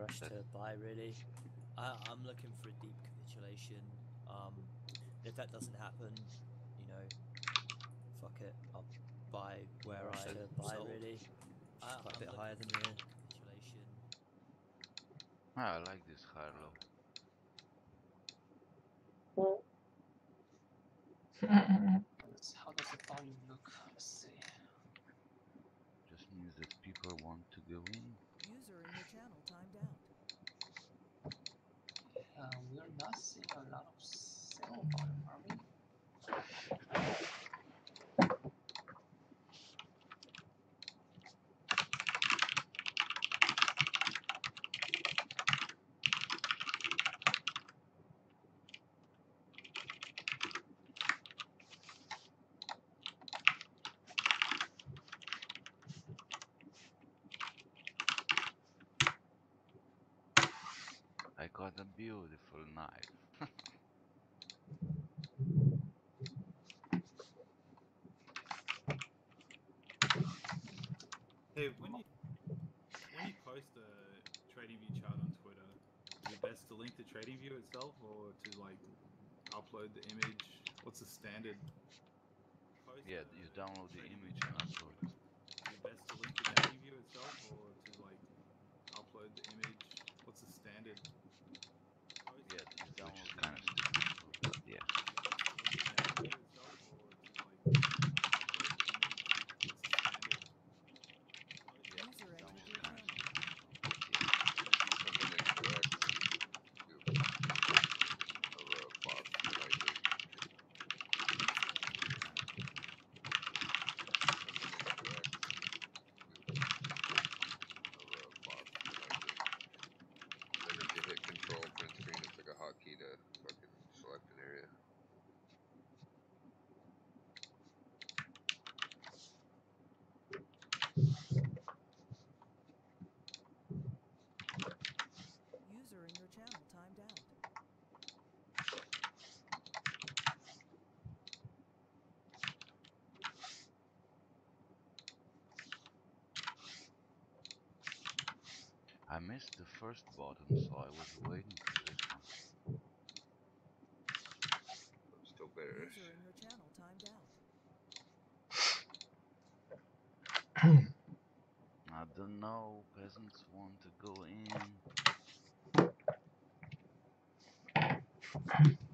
rush to buy really. I'm looking for a deep capitulation. If that doesn't happen, you know, fuck it. I'll buy where I sold. Really. Quite a bit higher than the capitulation. I like this high low. How does the volume look? Let's see. Just means that people want to go in. User in your channel timed out. We're not seeing a lot of sell volume, are we? I got a beautiful knife. Hey, when you post a TradingView chart on Twitter, is it best to link the TradingView itself or to like upload the image? What's the standard? Yeah, you download the image and upload. Is it best to link the TradingView itself or to like upload the image? What's the standard? Yeah, you download the image. But yeah. Hotkey to fucking select an area. User in your channel timed out. I missed the first bottom, so I was waiting for this one. Still bearish. User in your channel timed out. I don't know, peasants want to go in.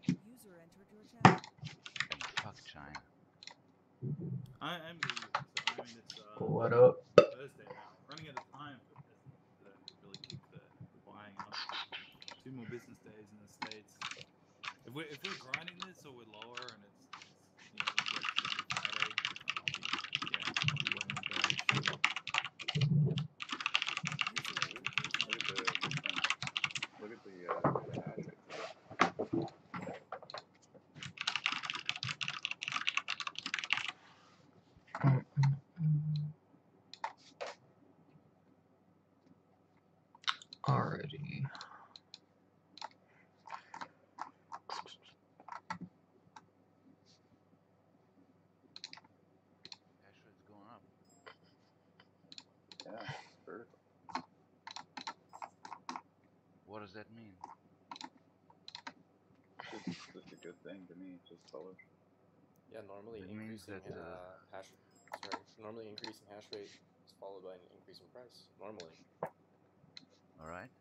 User entered your channel. And fuck China. I am the so I mean it's what up? Thursday now. Running out of time for business to really kick the buying up. 2 more business days in the States. If we're grinding this or we're lower and it's you know we get to Friday, I'll be waiting bearish. Look at the hash rate. Alrighty. Hash rate's going up. Yeah, vertical. What does that mean? It's just a good thing to me. It's just bullish. Yeah, normally increasing hash rate is followed by an increase in price. Normally. All right,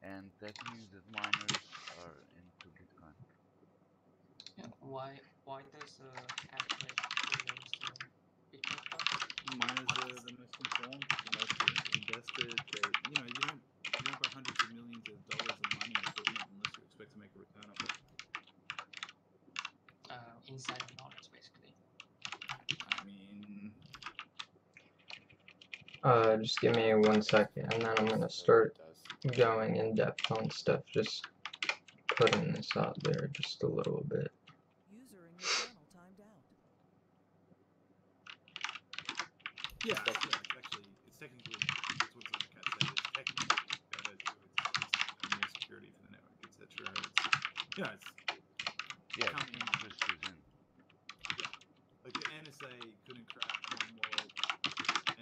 and that means that miners are into Bitcoin. Yeah. Why does hash rate remain still Bitcoin stock? Miners are the most informed, the most invested. They, you don't put hundreds of millions of dollars of money into it unless you expect to make a return of it. Insider knowledge, basically. I mean, just give me 1 second, and then I'm gonna start going in depth on stuff. Just putting this out there just a little bit. User in your channel timed out. yeah, it's technically, it's what the cat said. It's technically better to it's more security for the network, etc. It's Yeah, interest is in. Yeah, like the NSA couldn't crack one wallet,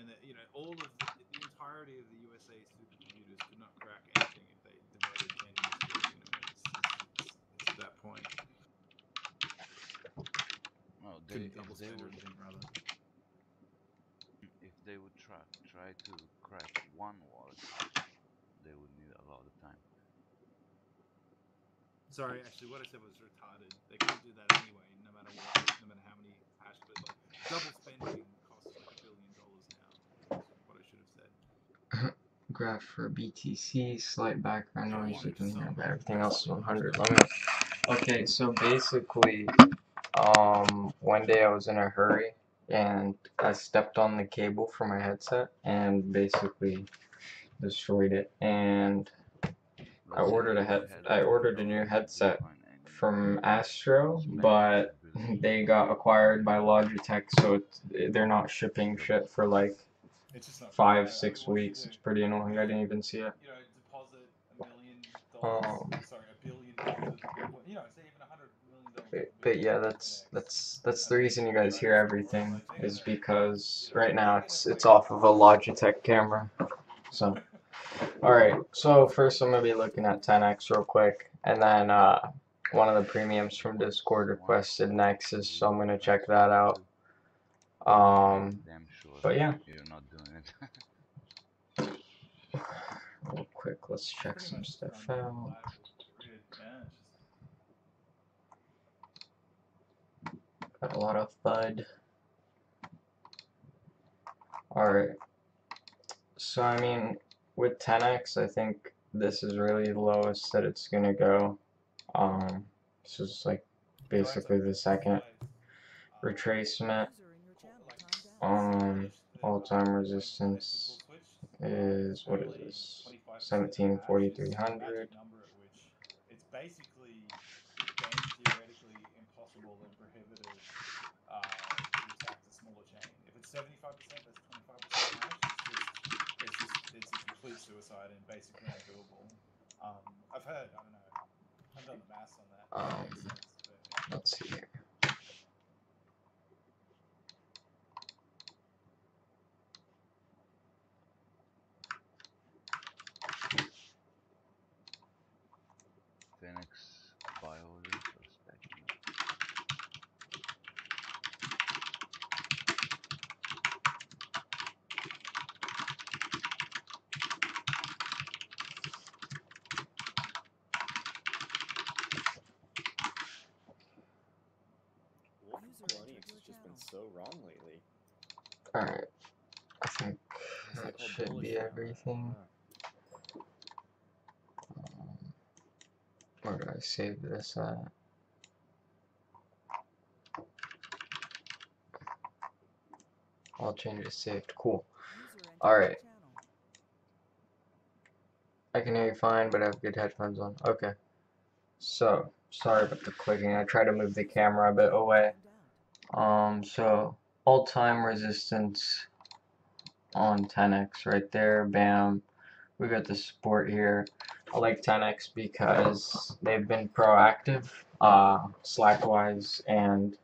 and that all of the entirety of the USA supercomputers could not crack anything if they point. No, Couldn't double if they spend or would anything, rather. if they would try to crack one wallet, they would need a lot of time. Sorry, actually, what I said was retarded. They can't do that anyway, no matter what, no matter how many hash bits. Like, double spending costs like $1 billion now. Is what I should have said. Graph for BTC, slight background Yeah, noise, you can hear, some but everything else is absolute 100. Let me. Okay, so basically, one day I was in a hurry and I stepped on the cable for my headset and basically destroyed it. And I Let's say ordered if you had I ordered a $50 new in headset Bitcoin and you from Astro, spend but 2 billion, they got acquired by Logitech, so they're not shipping shit for like It's just not fair. 5-6 what do you weeks. do? It's pretty annoying. I didn't even see it. You know, deposit $1 million. Um, Sorry, $1 billion worth of Bitcoin. You know, say even $100 million worth of but Bitcoin. yeah, on that's 10x, that's the and then reason you you guys trade hear it for it. everything Like they're is gonna, because you know, right now they're gonna it's win. off of a Logitech camera. So, alright, so first I'm gonna be looking at 10x real quick, and then one of the premiums from Discord requested Nexus, so I'm gonna check that out. damn sure But yeah, you're not doing it. real quick, let's check Pretty some much just stuff run out. lateral grid. Yeah, it's just Got a lot of FUD. Alright, so I mean, with 10x, I think this is really the lowest that it's gonna go. This is like basically the second retracement. User in your channel timed out. All-time resistance is, what is this? 17,4300. number at which it's basically game theoretically impossible and prohibitive to attack the smaller chain. If it's 75%, that's 25% hash. It's a complete suicide and basically undoable. I've heard, I don't know, I've done the maths on that. It makes sense, but yeah. Let's see here. Phoenix buy orders are stacking up. Wolf User of entered CryptOnyx your has just been channel. so wrong lately. Alright, I think It's that like all should bullish be now. everything. Where do I save this at? All changes saved. Cool. User entered Alright, your channel. I can hear you fine, but I have good headphones on. Okay. So, sorry about the clicking. I try to move the camera a bit away. So all-time resistance on 10x right there. Bam. We got the support here. I like 10x because they've been proactive, Slack-wise, and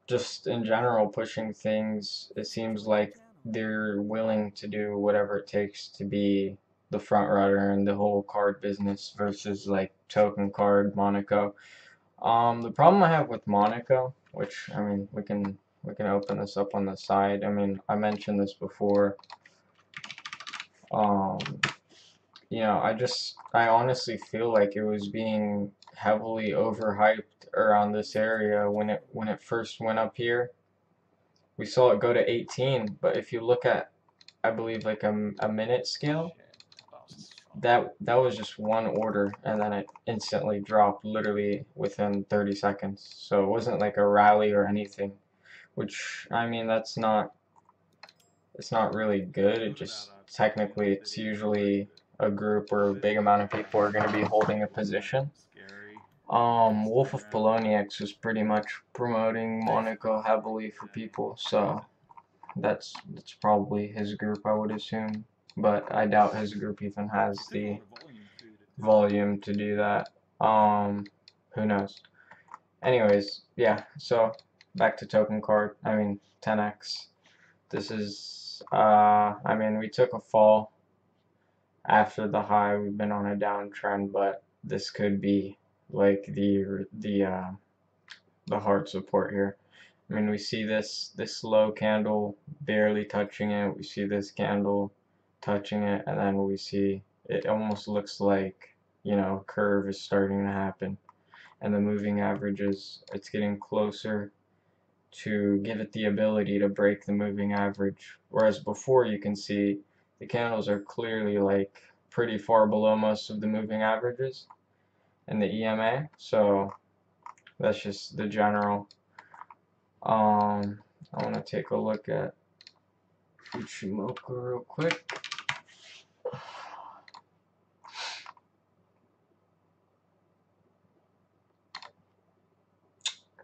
just in general pushing things. It seems like they're willing to do whatever it takes to be the front runner in the whole card business versus like token card, Monaco. The problem I have with Monaco, which I mean we can open this up on the side. I mean I mentioned this before. Um, you know, I honestly feel like it was being heavily overhyped around this area when it first went up here. We saw it go to 18, but if you look at, I believe like a minute scale, that was just one order, and then it instantly dropped literally within 30 seconds. So it wasn't like a rally or anything, which I mean it's not really good. It just technically it's usually a group or a big amount of people are going to be holding a position. Wolf of CryptOnyx is pretty much promoting Monaco heavily for people, so that's probably his group, I would assume, but I doubt his group even has the volume to do that. Who knows? Anyways, yeah, so back to token card, I mean 10x. This is, I mean, we took a fall after the high. We've been on a downtrend, but this could be like the hard support here. I mean, we see this low candle barely touching it. We see this candle touching it, and then we see it almost looks like, you know, a curve is starting to happen. And the moving averages, it's getting closer to give it the ability to break the moving average. Whereas before, you can see the candles are clearly like pretty far below most of the moving averages in the EMA. So that's just the general. I want to take a look at Uchimoku real quick.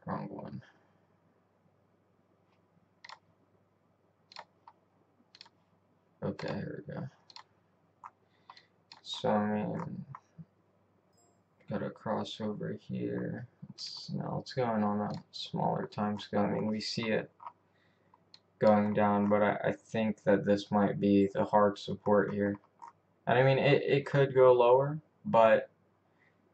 Wrong one. Okay, here we go. So I mean, got a crossover here. Now it's going on a smaller time scale. I mean, we see it going down, but I think that this might be the hard support here. And I mean, it could go lower, but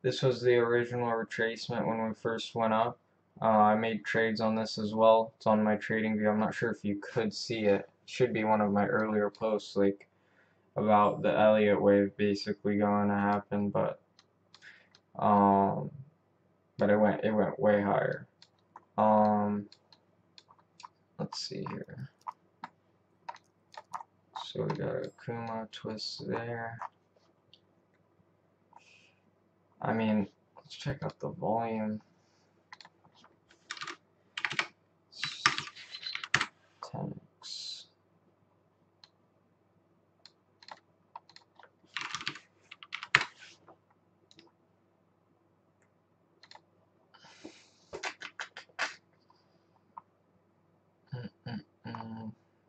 this was the original retracement when we first went up. I made trades on this as well. It's on my trading view. I'm not sure if you could see it. It should be one of my earlier posts, like about the Elliott wave basically going to happen, but it went way higher. Let's see here. So we got a Kuma twist there. I mean, let's check out the volume. 10x.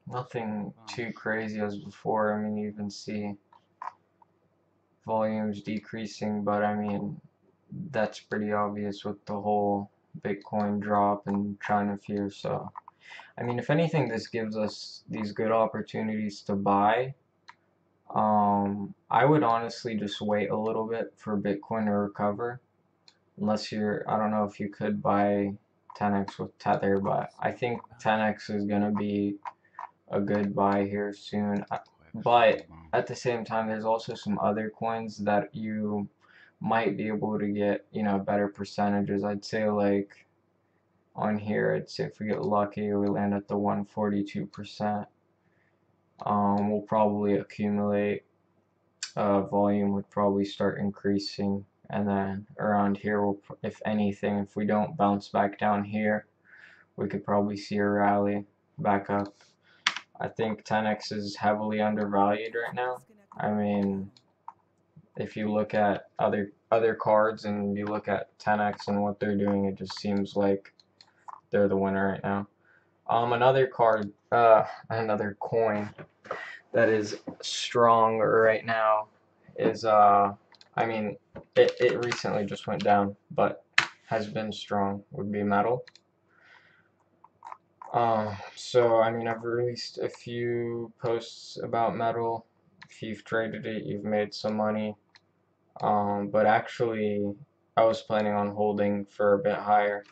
Nothing too crazy as before. I mean, you can see volumes decreasing, but I mean, that's pretty obvious with the whole Bitcoin drop and China fear. So, I mean, if anything, this gives us these good opportunities to buy. I would honestly just wait a little bit for Bitcoin to recover, unless I don't know if you could buy 10x with Tether, but I think 10x is gonna be a good buy here soon. But at the same time, there's also some other coins that you might be able to get, you know, better percentages. I'd say like on here, I'd say if we get lucky, we land at the 142%. We'll probably accumulate. Volume would probably start increasing, and then around here, if anything, if we don't bounce back down here, we could probably see a rally back up. I think 10x is heavily undervalued right now. I mean, if you look at other cards and you look at 10x and what they're doing, it just seems like they're the winner right now. Another coin that is strong right now is I mean, it recently just went down, but has been strong, would be metal. So I mean, I've released a few posts about metal. If you've traded it, you've made some money. But actually, I was planning on holding for a bit higher.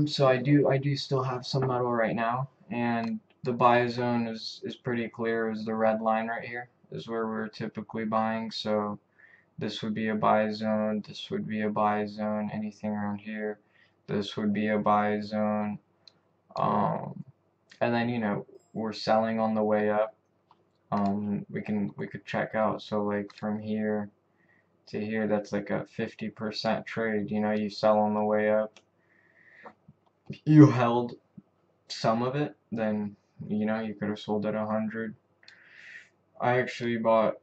So I do still have some metal right now, and the buy zone is pretty clear. Is the red line right here is where we're typically buying. So this would be a buy zone. This would be a buy zone. Anything around here, this would be a buy zone. And then, you know, we're selling on the way up. We could check out. So like from here to here, that's like a 50% trade. You know, you sell on the way up. You held some of it, then you know you could have sold at 100. I actually bought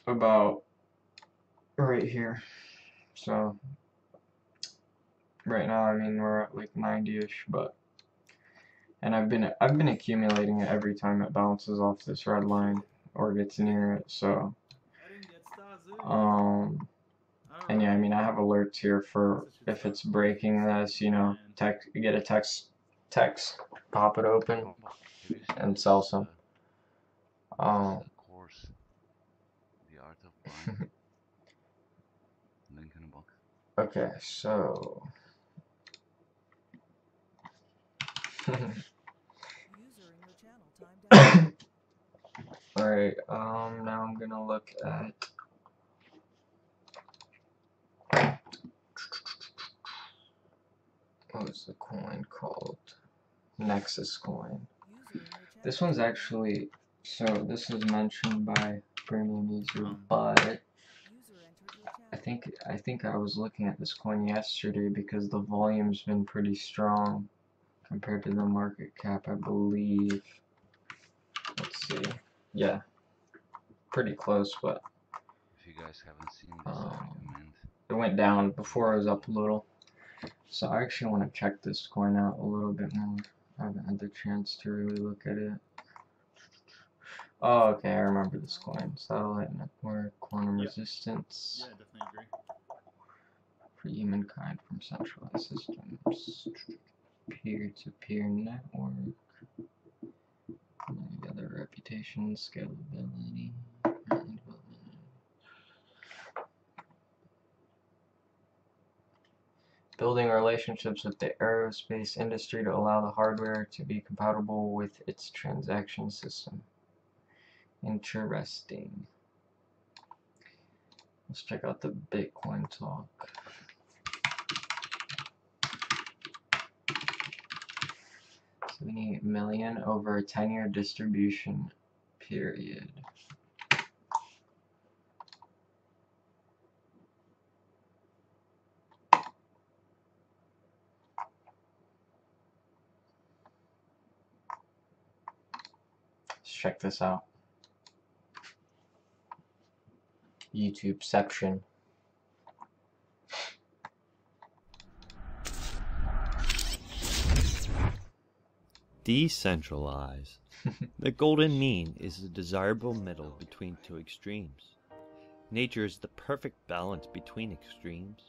about right here. So right now, I mean, we're at like 90ish, but and I've been accumulating it every time it bounces off this red line or gets near it. So and yeah, I mean, I have alerts here for if it's breaking this, you know, get a text, pop it open, and sell some. Course, the art of buying. Okay, so User in your channel timed out. alright, now I'm gonna look at what was the coin called? Nexus coin. User in your channel This one's timed out. actually, so this was mentioned by Premium User, but User entered your channel. I think I was looking at this coin yesterday because the volume's been pretty strong compared to the market cap, I believe. Let's see. Yeah, pretty close, but If you guys haven't seen this, I recommend. it went down before it was up a little. So I actually want to check this coin out a little bit more. I haven't had the chance to really look at it. Oh, okay, I remember this coin. Satellite network, quantum Yep. resistance Yeah, definitely agree. for humankind from centralized systems. Peer-to-peer network. Other reputation, scalability, development. Building relationships with the aerospace industry to allow the hardware to be compatible with its transaction system. Interesting. Let's check out the Bitcoin talk. $78 million over a 10-year distribution period. Let's check this out. YouTubeception. Decentralized. The golden mean is the desirable middle between two extremes. Nature is the perfect balance between extremes.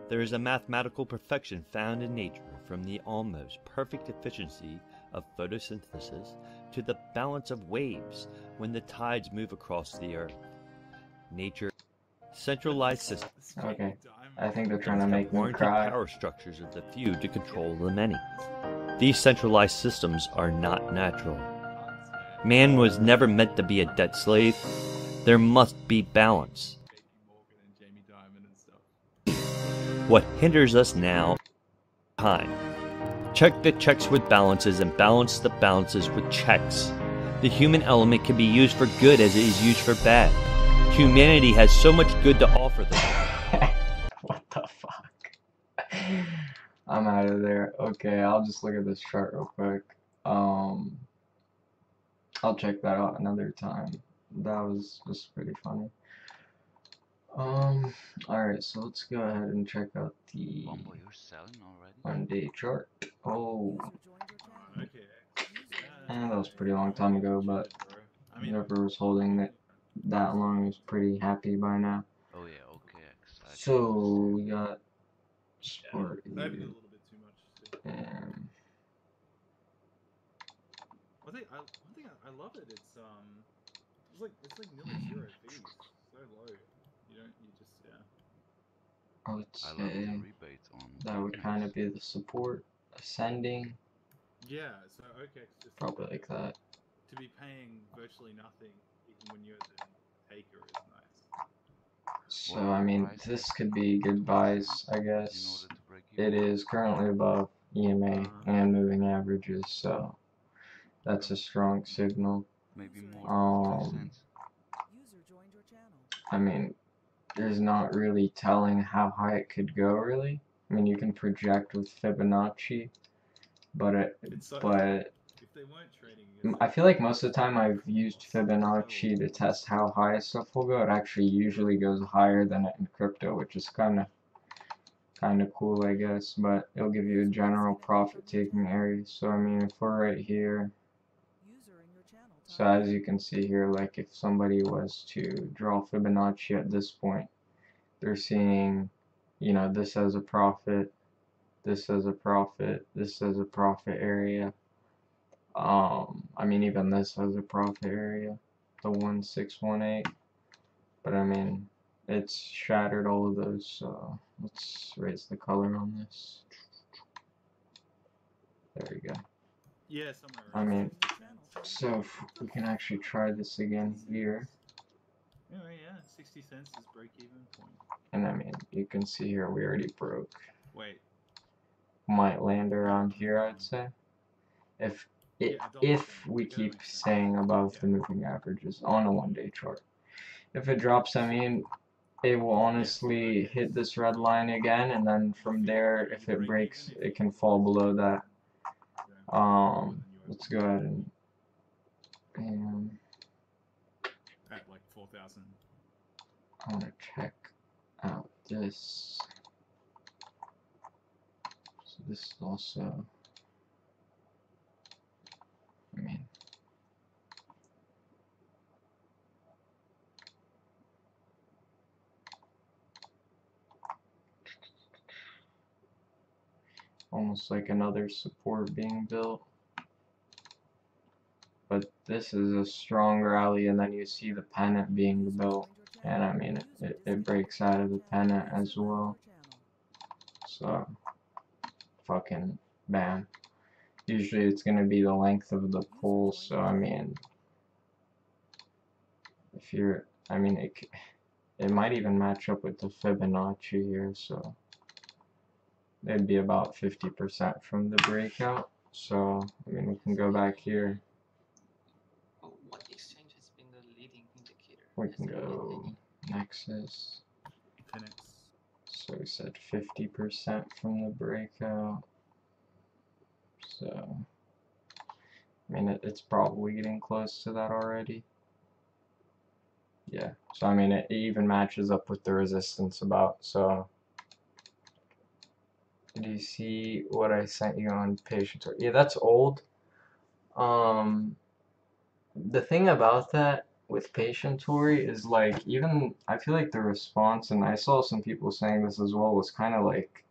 There is a mathematical perfection found in nature, from the almost perfect efficiency of photosynthesis to the balance of waves when the tides move across the earth. Nature, centralized system. Okay, I think they're trying to make me Warranted cry. power structures of the few to control the many. These centralized systems are not natural. Man was never meant to be a debt slave. There must be balance. What hinders us now is time. Check the checks with balances and balance the balances with checks. The human element can be used for good as it is used for bad. Humanity has so much good to offer them. What the fuck? I'm out of there. Okay, I'll just look at this chart real quick. I'll check that out another time. That was just pretty funny. Alright, so let's go ahead and check out the Bombo, you're selling already? 1-day chart. Oh, User joined your channel. Okay. that was a pretty long time ago, but whoever was holding it that long is pretty happy by now. Oh yeah, okay. So we got sport Maybe a here, little bit too much. and One thing I love it. It's like nearly zero fees. So low. You just I would I love say the rebates on that would tokens. kind of be the support, ascending, Yeah. So OKEx just probably like that. to be paying virtually nothing even when you're the taker is nice. So I mean, this could be good buys, I In guess. order to break It even. is currently above EMA and moving averages, so that's a strong signal. Maybe more 2 cents. User joined your channel. I mean, there's not really telling how high it could go, really. I mean, you can project with Fibonacci, but It's so, but if they weren't trading against I feel like most of the time I've used Fibonacci to test how high stuff will go. It actually usually goes higher than it in crypto, which is kind of cool, I guess. But it'll give you a general profit-taking area. So I mean, if we're right here, User in your channel so as you can see here, like if somebody was to draw Fibonacci at this point, they're seeing, you know, this as a profit, this as a profit, this as a profit area. I mean, even this has a profit area, the 1618. But I mean, it's shattered all of those, so let's raise the color on this. There we go. Yeah, somewhere I around mean, 60 cents. so if we can actually try this again here, Anyway, yeah, 60 cents is break-even point. and I mean, you can see here we already broke. Wait. Might land around here, I'd say. If we keep staying above the moving averages on a 1-day chart. If it drops, I mean, it will honestly hit this red line again, and then from there, if it breaks, it can fall below that. Let's go ahead and at like 4,000. I want to check out this. So this is also, I mean, almost like another support being built. But this is a strong rally, and then you see the pennant being built, and I mean, it breaks out of the pennant as well. So, fucking bam. Usually it's going to be the length of the pull, so I mean, if you're, I mean, it might even match up with the Fibonacci here, so it'd be about 50% from the breakout. So, I mean, we can go back here. What exchange has been the leading indicator? We can go Nexus. 10x. So we said 50% from the breakout. So, I mean, it's probably getting close to that already. Yeah, so I mean, it even matches up with the resistance about, so. Do you see what I sent you on Patient Tour? Yeah, that's old. The thing about that with Patient Tory is like, even, I feel like the response, and I saw some people saying this as well, was kind of like,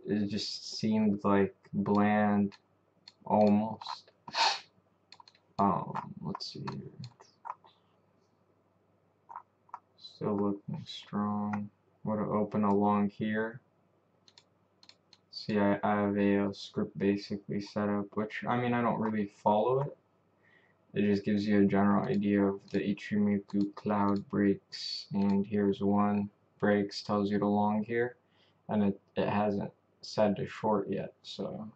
it just seemed like bland, almost. Let's see here. Still looking strong. Would have opened along here. See, I have a script basically set up, which, I mean, I don't really follow it. It just gives you a general idea of the Ichimoku cloud breaks, and here's one breaks, tells you to long here, and it hasn't said to short yet, so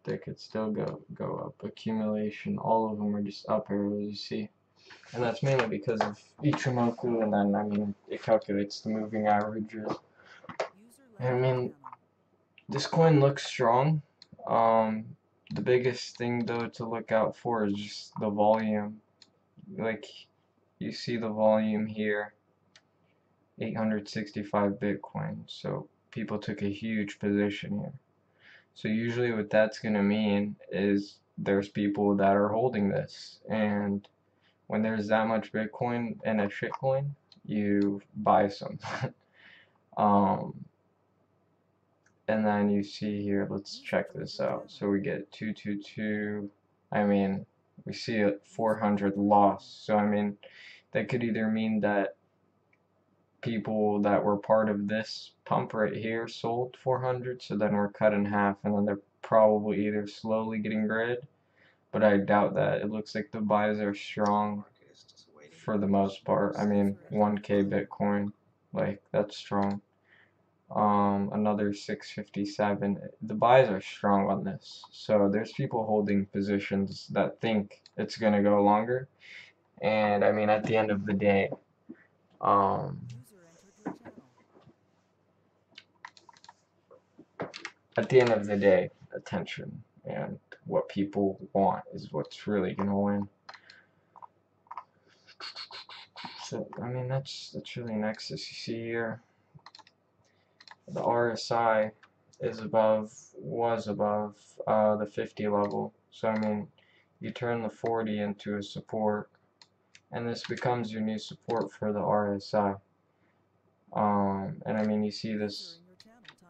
they could still go up. Accumulation, all of them are just up arrows, you see, and that's mainly because of Ichimoku, and then I mean it calculates the moving averages. I mean, this coin looks strong. The biggest thing though to look out for is just the volume. Like, you see the volume here, 865 Bitcoin, so people took a huge position here. So usually what that's going to mean is there's people that are holding this, and when there's that much Bitcoin in a shitcoin, you buy some. And then you see here, let's check this out. So we get 222, I mean, we see a 400 loss. So I mean, that could either mean that people that were part of this pump right here sold 400, so then we're cut in half, and then they're probably either slowly getting rid, but I doubt that. It looks like the buys are strong for the most part. I mean, 1K Bitcoin, like, that's strong. Another 657. The buys are strong on this, so there's people holding positions that think it's gonna go longer, and I mean, at the end of the day, attention and what people want is what's really gonna win. So I mean, that's really Nexus. You see here, the RSI was above the 50 level. So I mean, you turn the 40 into a support, and this becomes your new support for the RSI. And I mean, you see this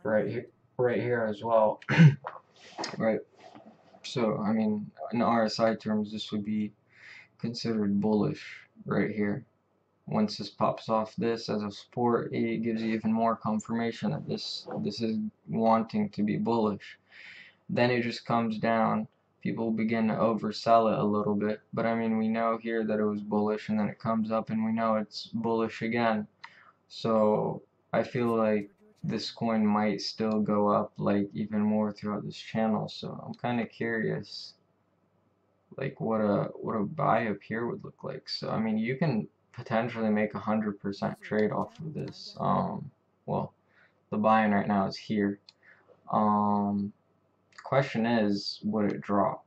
right here as well. Right. So I mean, in RSI terms, this would be considered bullish right here. once this pops off this as a support, it gives you even more confirmation that this is wanting to be bullish. Then it just comes down, people begin to oversell it a little bit, but I mean, we know here that it was bullish, and then it comes up and we know it's bullish again. So I feel like this coin might still go up like even more throughout this channel. So I'm kind of curious like what a buy up here would look like. So I mean, you can potentially make 100% trade off of this. Well, the buy-in right now is here. Question is, would it drop?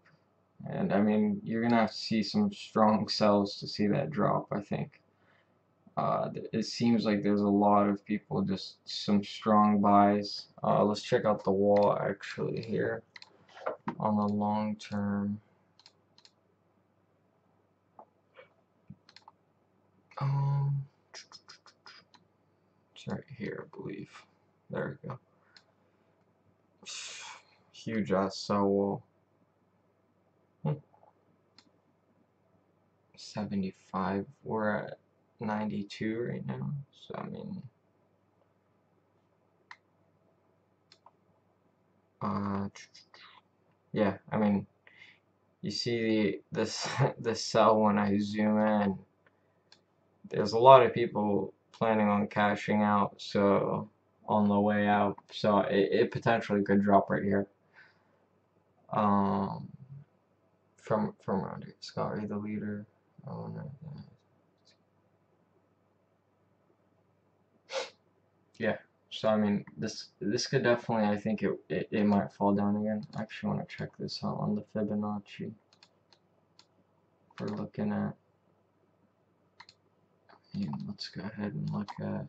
And I mean, you're gonna have to see some strong sells to see that drop, I think. It seems like there's a lot of people, just some strong buys. Let's check out the wall actually here on the long term. It's right here, I believe. There we go. Huge ass sell wall. 75. We're at 92 right now. So I mean, yeah. I mean, you see the sell when I zoom in. There's a lot of people planning on cashing out, so on the way out, so it potentially could drop right here. From around here, Scott, read the leader. Oh no. Yeah. So I mean, this could definitely, I think it might fall down again. I actually want to check this out on the Fibonacci. We're looking at. Let's go ahead and look at.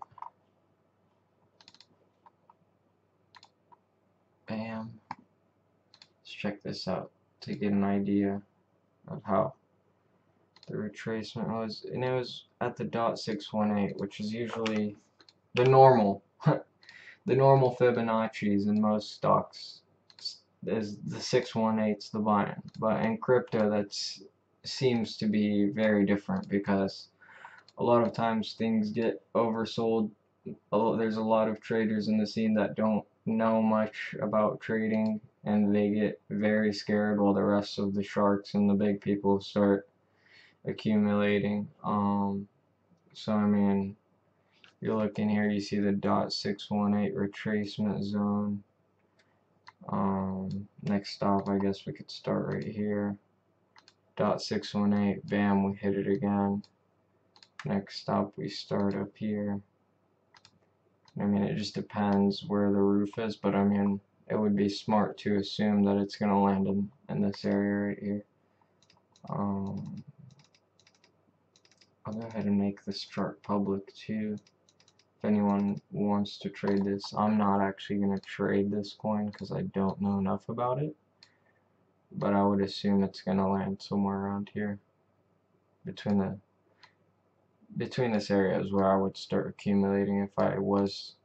Bam. Let's check this out to get an idea of how the retracement was, and it was at the .618, which is usually the normal. The normal Fibonacci's in most stocks is the 618's the buy-in, but in crypto that seems to be very different, because a lot of times things get oversold. There's a lot of traders in the scene that don't know much about trading, and they get very scared while the rest of the sharks and the big people start accumulating. So I mean, you're looking here, you see the .618 retracement zone. Next stop, I guess we could start right here. .618, bam, we hit it again. Next stop, we start up here. I mean, it just depends where the roof is, but I mean, it would be smart to assume that it's going to land in this area right here. I'll go ahead and make this chart public too. If anyone wants to trade this, I'm not actually going to trade this coin because I don't know enough about it, but I would assume it's going to land somewhere around here. Between this area is where I would start accumulating if I was,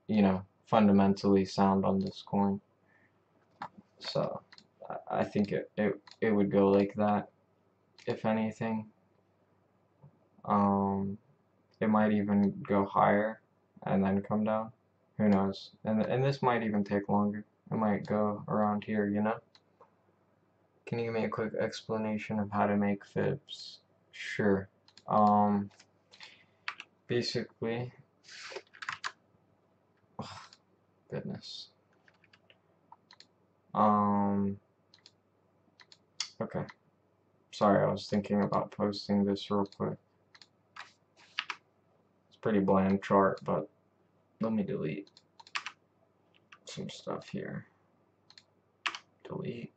you know, fundamentally sound on this coin. So I think it would go like that, if anything. It might even go higher and then come down. Who knows? And this might even take longer. It might go around here, you know? Can you give me a quick explanation of how to make fibs? Sure. Basically, oh, goodness. Okay. Sorry, I was thinking about posting this real quick. It's a pretty bland chart, but let me delete some stuff here. Delete.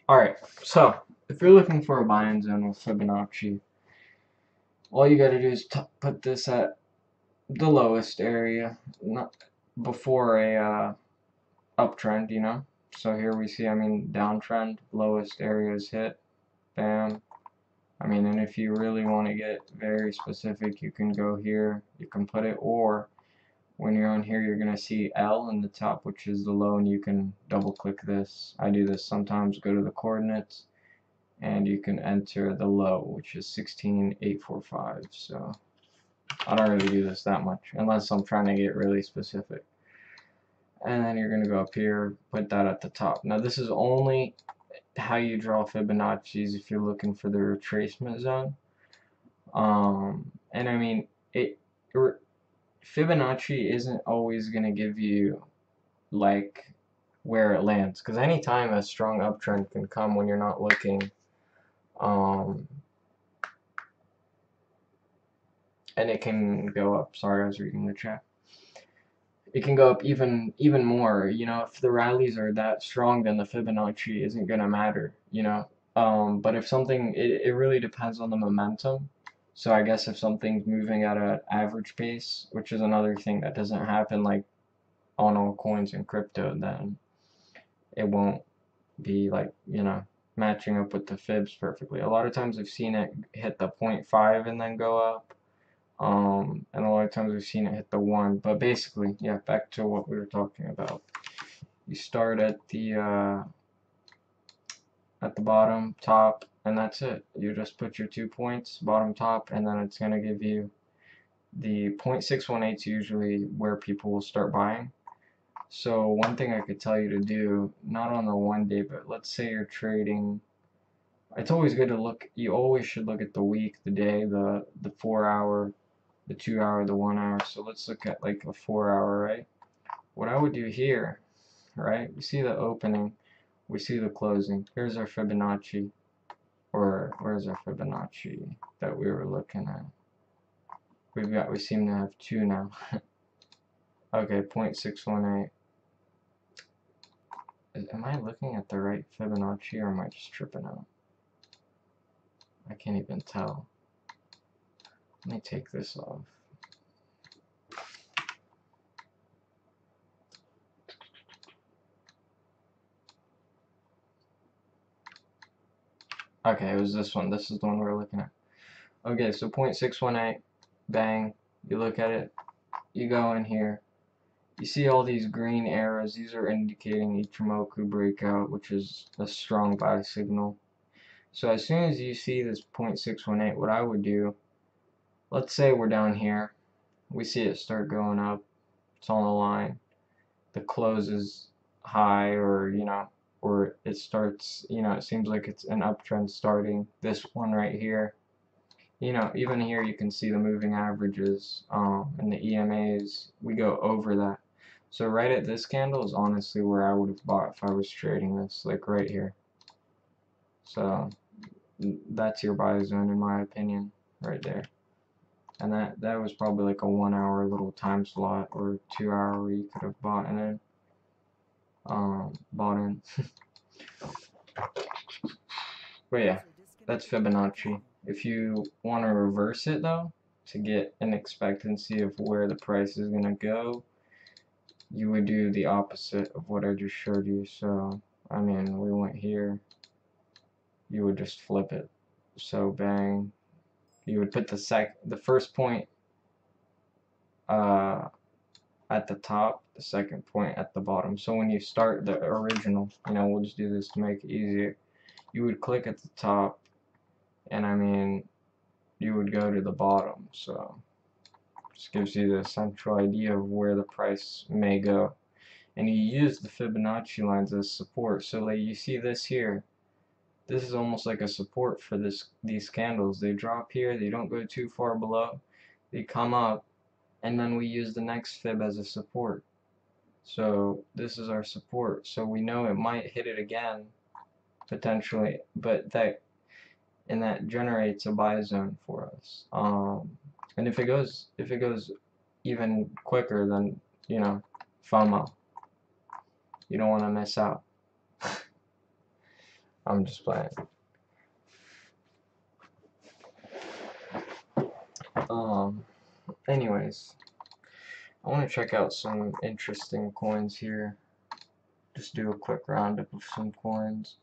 Alright, so if you're looking for a buy-in zone with Fibonacci, all you gotta do is put this at the lowest area, not before a uptrend, you know. So here we see, I mean, downtrend, lowest area is hit, bam. I mean, and if you really want to get very specific, you can go here, you can put it, or when you're on here, you're going to see L in the top, which is the low, and you can double click this. I do this sometimes, go to the coordinates, and you can enter the low, which is 16,845. So I don't really do this that much unless I'm trying to get really specific. And then you're going to go up here, put that at the top. Now this is only how you draw Fibonacci's if you're looking for the retracement zone. And I mean, Fibonacci isn't always going to give you like where it lands, because anytime a strong uptrend can come when you're not looking, and it can go up. Sorry, I was reading the chat. It can go up even more. You know, if the rallies are that strong, then the Fibonacci isn't gonna matter. You know, but if something, it really depends on the momentum. So I guess if something's moving at an average pace, which is another thing that doesn't happen like on all coins in crypto, then it won't be like, you know, matching up with the fibs perfectly. A lot of times I've seen it hit the 0.5 and then go up. And a lot of times we've seen it hit the 1, but basically, yeah, back to what we were talking about. You start at the bottom, top, and that's it. You just put your 2 points, bottom, top, and then it's going to give you the 0.618 is usually where people will start buying. So one thing I could tell you to do, not on the 1 day, but let's say you're trading, it's always good to look, you always should look at the week, the day, the 4 hour, the 2 hour, the 1 hour. So let's look at like a 4 hour, right? What I would do here, right? We see the opening, we see the closing. Here's our Fibonacci, or where's our Fibonacci that we were looking at? We seem to have 2 now. Okay, 0.618. Am I looking at the right Fibonacci, or am I just tripping out? I can't even tell. Let me take this off. Okay, it was this one. This is the one we're looking at. Okay, so 0.618, bang. You look at it. You go in here. You see all these green arrows. These are indicating Ichimoku breakout, which is a strong buy signal. So as soon as you see this 0.618, what I would do, let's say we're down here. We see it start going up. It's on the line. The close is high, or you know, or it starts, you know, it seems like it's an uptrend starting. This one right here, you know, even here you can see the moving averages and the EMAs. We go over that. So right at this candle is honestly where I would have bought if I was trading this, like right here. So that's your buy zone in my opinion, right there. And that was probably like a 1 hour little time slot, or 2 hour where you could have bought in. But yeah, that's Fibonacci. If you want to reverse it though, to get an expectancy of where the price is gonna go, you would do the opposite of what I just showed you. So I mean, we went here, you would just flip it. So bang, you would put the first point at the top, the second point at the bottom. So when you start the original, you know, we'll just do this to make it easier. You would click at the top, and I mean, you would go to the bottom. So this gives you the central idea of where the price may go. And you use the Fibonacci lines as support. So like you see this here, this is almost like a support for these candles. They drop here, they don't go too far below, they come up, and then we use the next fib as a support. So this is our support. So we know it might hit it again potentially, but that generates a buy zone for us. And if it goes even quicker, then you know, FOMO. You don't want to miss out. I'm just playing. Anyways, I want to check out some interesting coins here. Just do a quick roundup of some coins.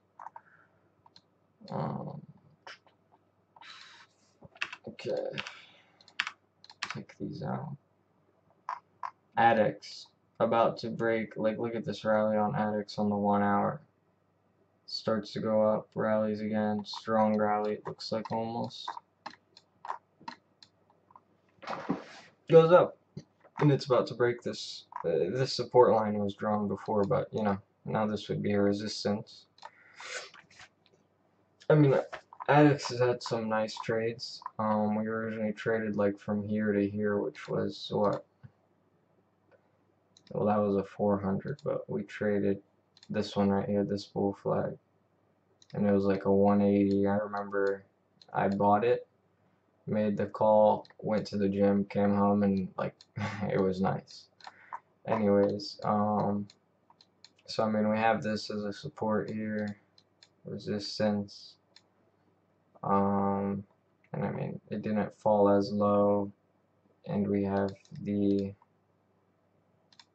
Okay, take these out. ADX about to break. Like, look at this rally on ADX on the 1 hour. starts to go up, rallies again, strong rally, it looks like almost. Goes up, and it's about to break this. This support line was drawn before, but you know, now this would be a resistance. I mean, Addix has had some nice trades. We originally traded like from here to here, which was what? Well, that was a 400, but we traded this one right here, this bull flag, and it was like a 180. I remember I bought it, made the call, went to the gym, came home, and like it was nice. Anyways, so I mean, we have this as a support here, resistance, and I mean, it didn't fall as low, and we have the,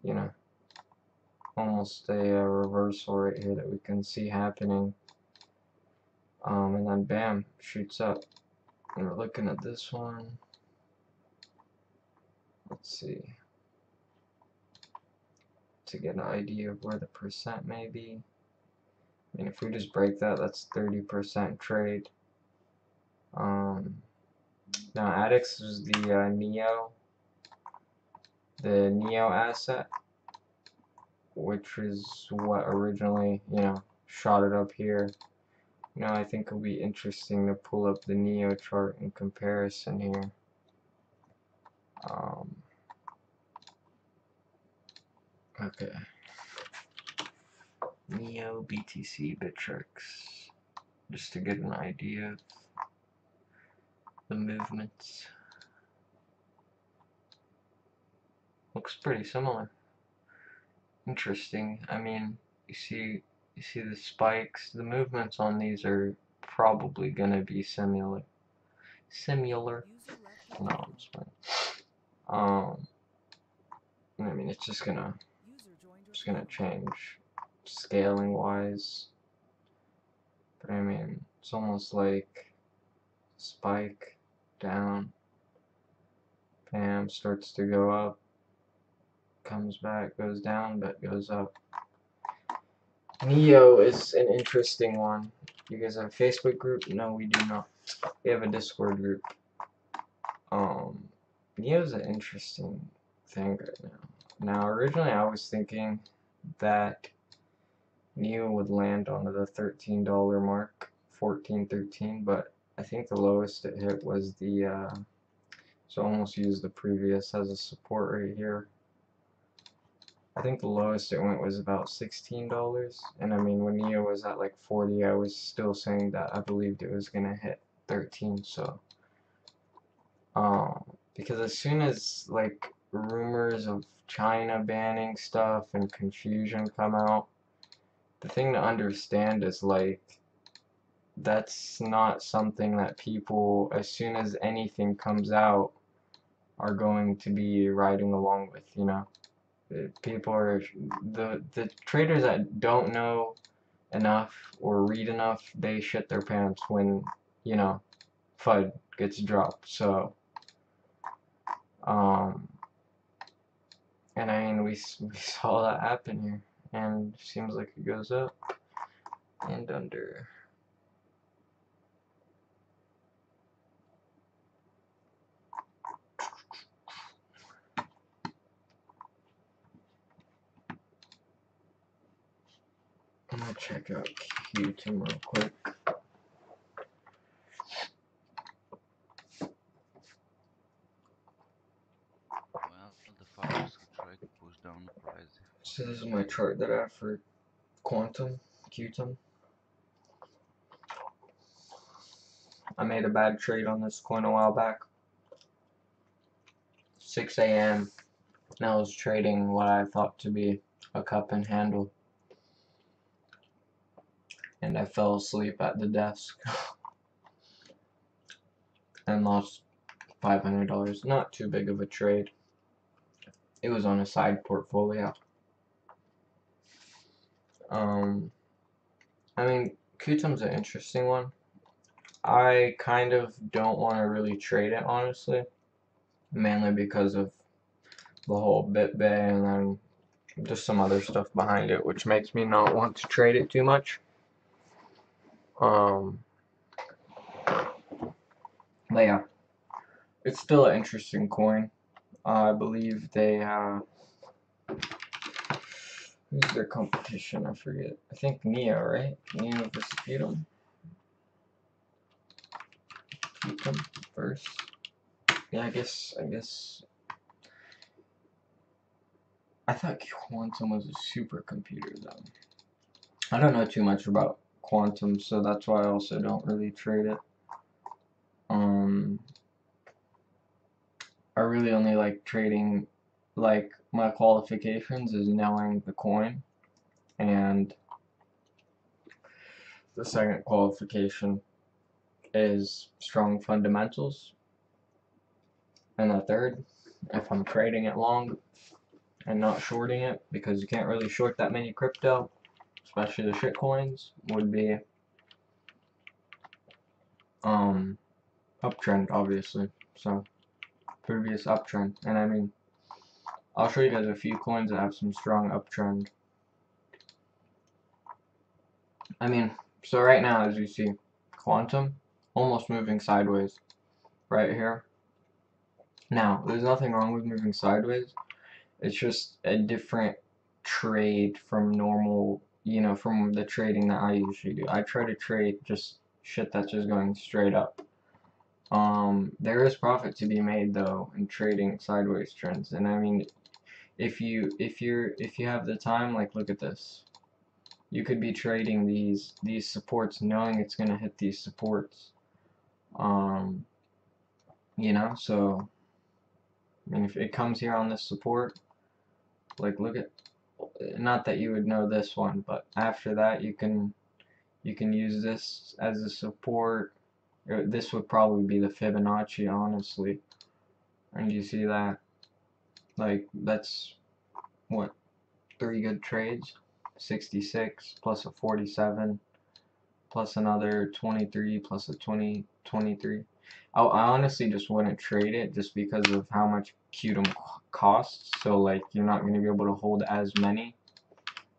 you know, almost a reversal right here that we can see happening, and then bam, shoots up, and we're looking at this one. Let's see, to get an idea of where the percent may be. I mean, if we just break that, that's 30% trade. Now Addix is the Neo asset, which is what originally, you know, shot it up here. You know, I think it'll be interesting to pull up the Neo chart in comparison here. Okay. Neo BTC Bittrex, just to get an idea of the movements. Looks pretty similar. Interesting. I mean, you see the spikes. The movements on these are probably gonna be similar. No, I'm just playing. I mean, it's just gonna change scaling wise. But I mean, it's almost like spike down, bam, starts to go up, comes back, goes down, but goes up. Neo is an interesting one. You guys have a Facebook group? No, we do not. We have a Discord group. Neo's an interesting thing right now. Now, originally I was thinking that Neo would land onto the $13 mark, 14.13, but I think the lowest it hit was the, so almost used the previous as a support right here. I think the lowest it went was about $16, and I mean, when Neo was at like 40, I was still saying that I believed it was gonna hit 13, so, because as soon as like rumors of China banning stuff and confusion come out, the thing to understand is like that's not something that people, as soon as anything comes out, are going to be riding along with, you know. People are, the traders that don't know enough or read enough, they shit their pants when, you know, FUD gets dropped. So and I mean, we saw that happen here, and it seems like it goes up and under. I'm gonna check out Qtum real quick. Well, the fighters who try to push down the price. So this is my chart that I have for Qtum. I made a bad trade on this coin a while back. 6 a.m. and I was trading what I thought to be a cup and handle. And I fell asleep at the desk and lost $500. Not too big of a trade. It was on a side portfolio. I mean, Qtum's an interesting one. I kind of don't want to really trade it, honestly, mainly because of the whole BitBay and then just some other stuff behind it, which makes me not want to trade it too much. But yeah, it's still an interesting coin. I believe they who's their competition? I forget. I think Neo, right? Neo versus Feudum. Feudum first. Yeah, I guess. I thought Quantum was a supercomputer though. I don't know too much about Quantum, so that's why I also don't really trade it. I really only like trading, like my qualifications is knowing the coin, and the second qualification is strong fundamentals, and the third, if I'm trading it long and not shorting it, because you can't really short that many crypto, especially the shit coins, would be uptrend, obviously. So previous uptrend, and I mean, I'll show you guys a few coins that have some strong uptrend. I mean, so right now, as you see, Quantum almost moving sideways right here. Now, there's nothing wrong with moving sideways. It's just a different trade from normal, you know, from the trading that I usually do. I try to trade just shit that's just going straight up. There is profit to be made though in trading sideways trends, and I mean, if you have the time, like look at this. You could be trading these supports knowing it's gonna hit these supports. You know, so I mean, if it comes here on this support, like look at, not that you would know this one, but after that you can use this as a support. This would probably be the Fibonacci, honestly. And you see that, like, that's what, 3 good trades, 66 plus a 47 plus another 23 plus a 23. I honestly just wouldn't trade it just because of how much Qtum costs. So like you're not going to be able to hold as many.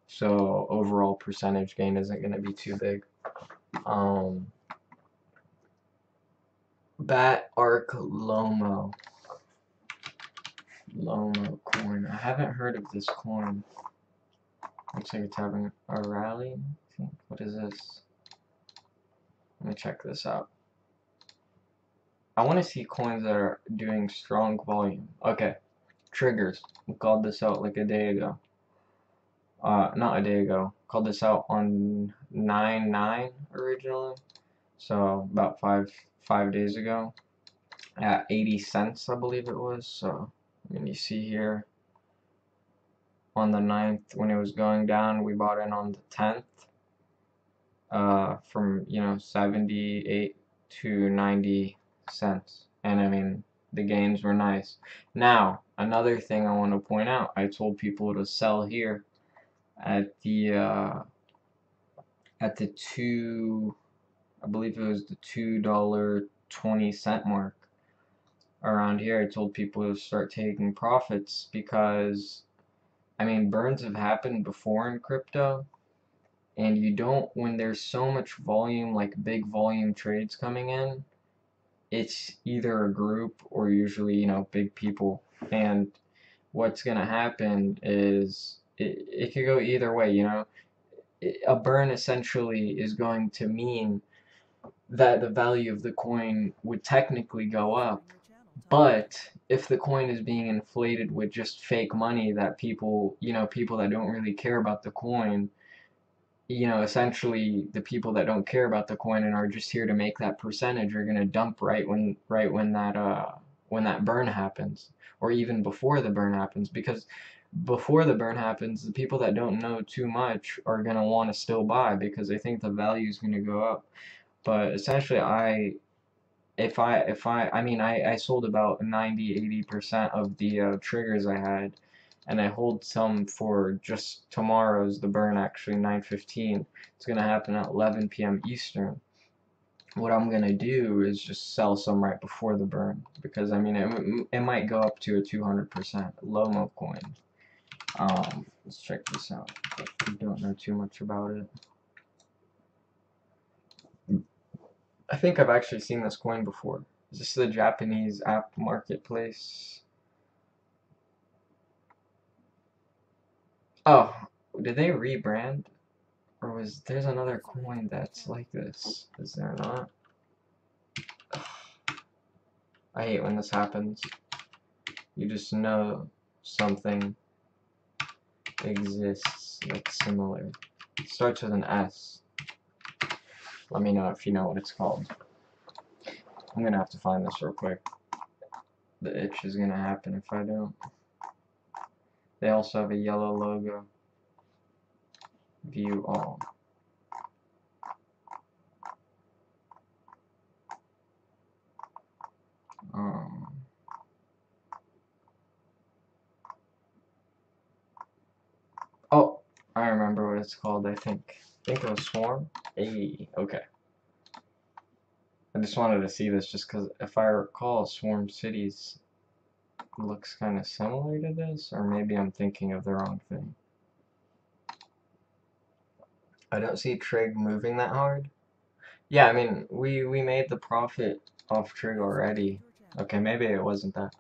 So overall percentage gain isn't going to be too big. Bat Arc Lomo coin. I haven't heard of this coin. Looks like it's having a rally. I think. What is this? Let me check this out. I want to see coins that are doing strong volume. Okay, triggers. We called this out like a day ago. Not a day ago. Called this out on 9/9 originally. So about five days ago. At 80 cents, I believe it was. So, and you see here on the 9th when it was going down, we bought in on the 10th. From 78 to 90 cents, and I mean the gains were nice. Now another thing I want to point out, I told people to sell here at the two, I believe it was the $2.20 mark. Around here I told people to start taking profits because I mean burns have happened before in crypto. And you don't, when there's so much volume, like big volume trades coming in, it's either a group or usually, big people. And what's going to happen is it could go either way, A burn essentially is going to mean that the value of the coin would technically go up. But if the coin is being inflated with just fake money that people that don't really care about the coin, essentially the people that don't care about the coin and are just here to make that percentage are going to dump right when that burn happens, or even before the burn happens, because before the burn happens, the people that don't know too much are going to want to still buy because they think the value is going to go up. But essentially I sold about 90-80% of the triggers I had, and I hold some for just tomorrow's, the burn actually, 9:15. It's going to happen at 11 p.m. Eastern. What I'm going to do is just sell some right before the burn, because I mean it might go up to a 200% Lomo coin. Let's check this out. I don't know too much about it. I think I've actually seen this coin before. Is this the Japanese app marketplace? Oh, did they rebrand? Or was there's another coin that's like this? Is there not? I hate when this happens. You just know something exists like similar. It starts with an S. Let me know if you know what it's called. I'm gonna have to find this real quick. The itch is gonna happen if I don't. They also have a yellow logo. View all. Oh, I remember what it's called. I think it was Swarm. Hey, okay. I just wanted to see this just because if I recall, Swarm Cities looks kind of similar to this, or maybe I'm thinking of the wrong thing. I don't see Trig moving that hard. Yeah, I mean, we made the profit off Trig already. Okay, maybe it wasn't that.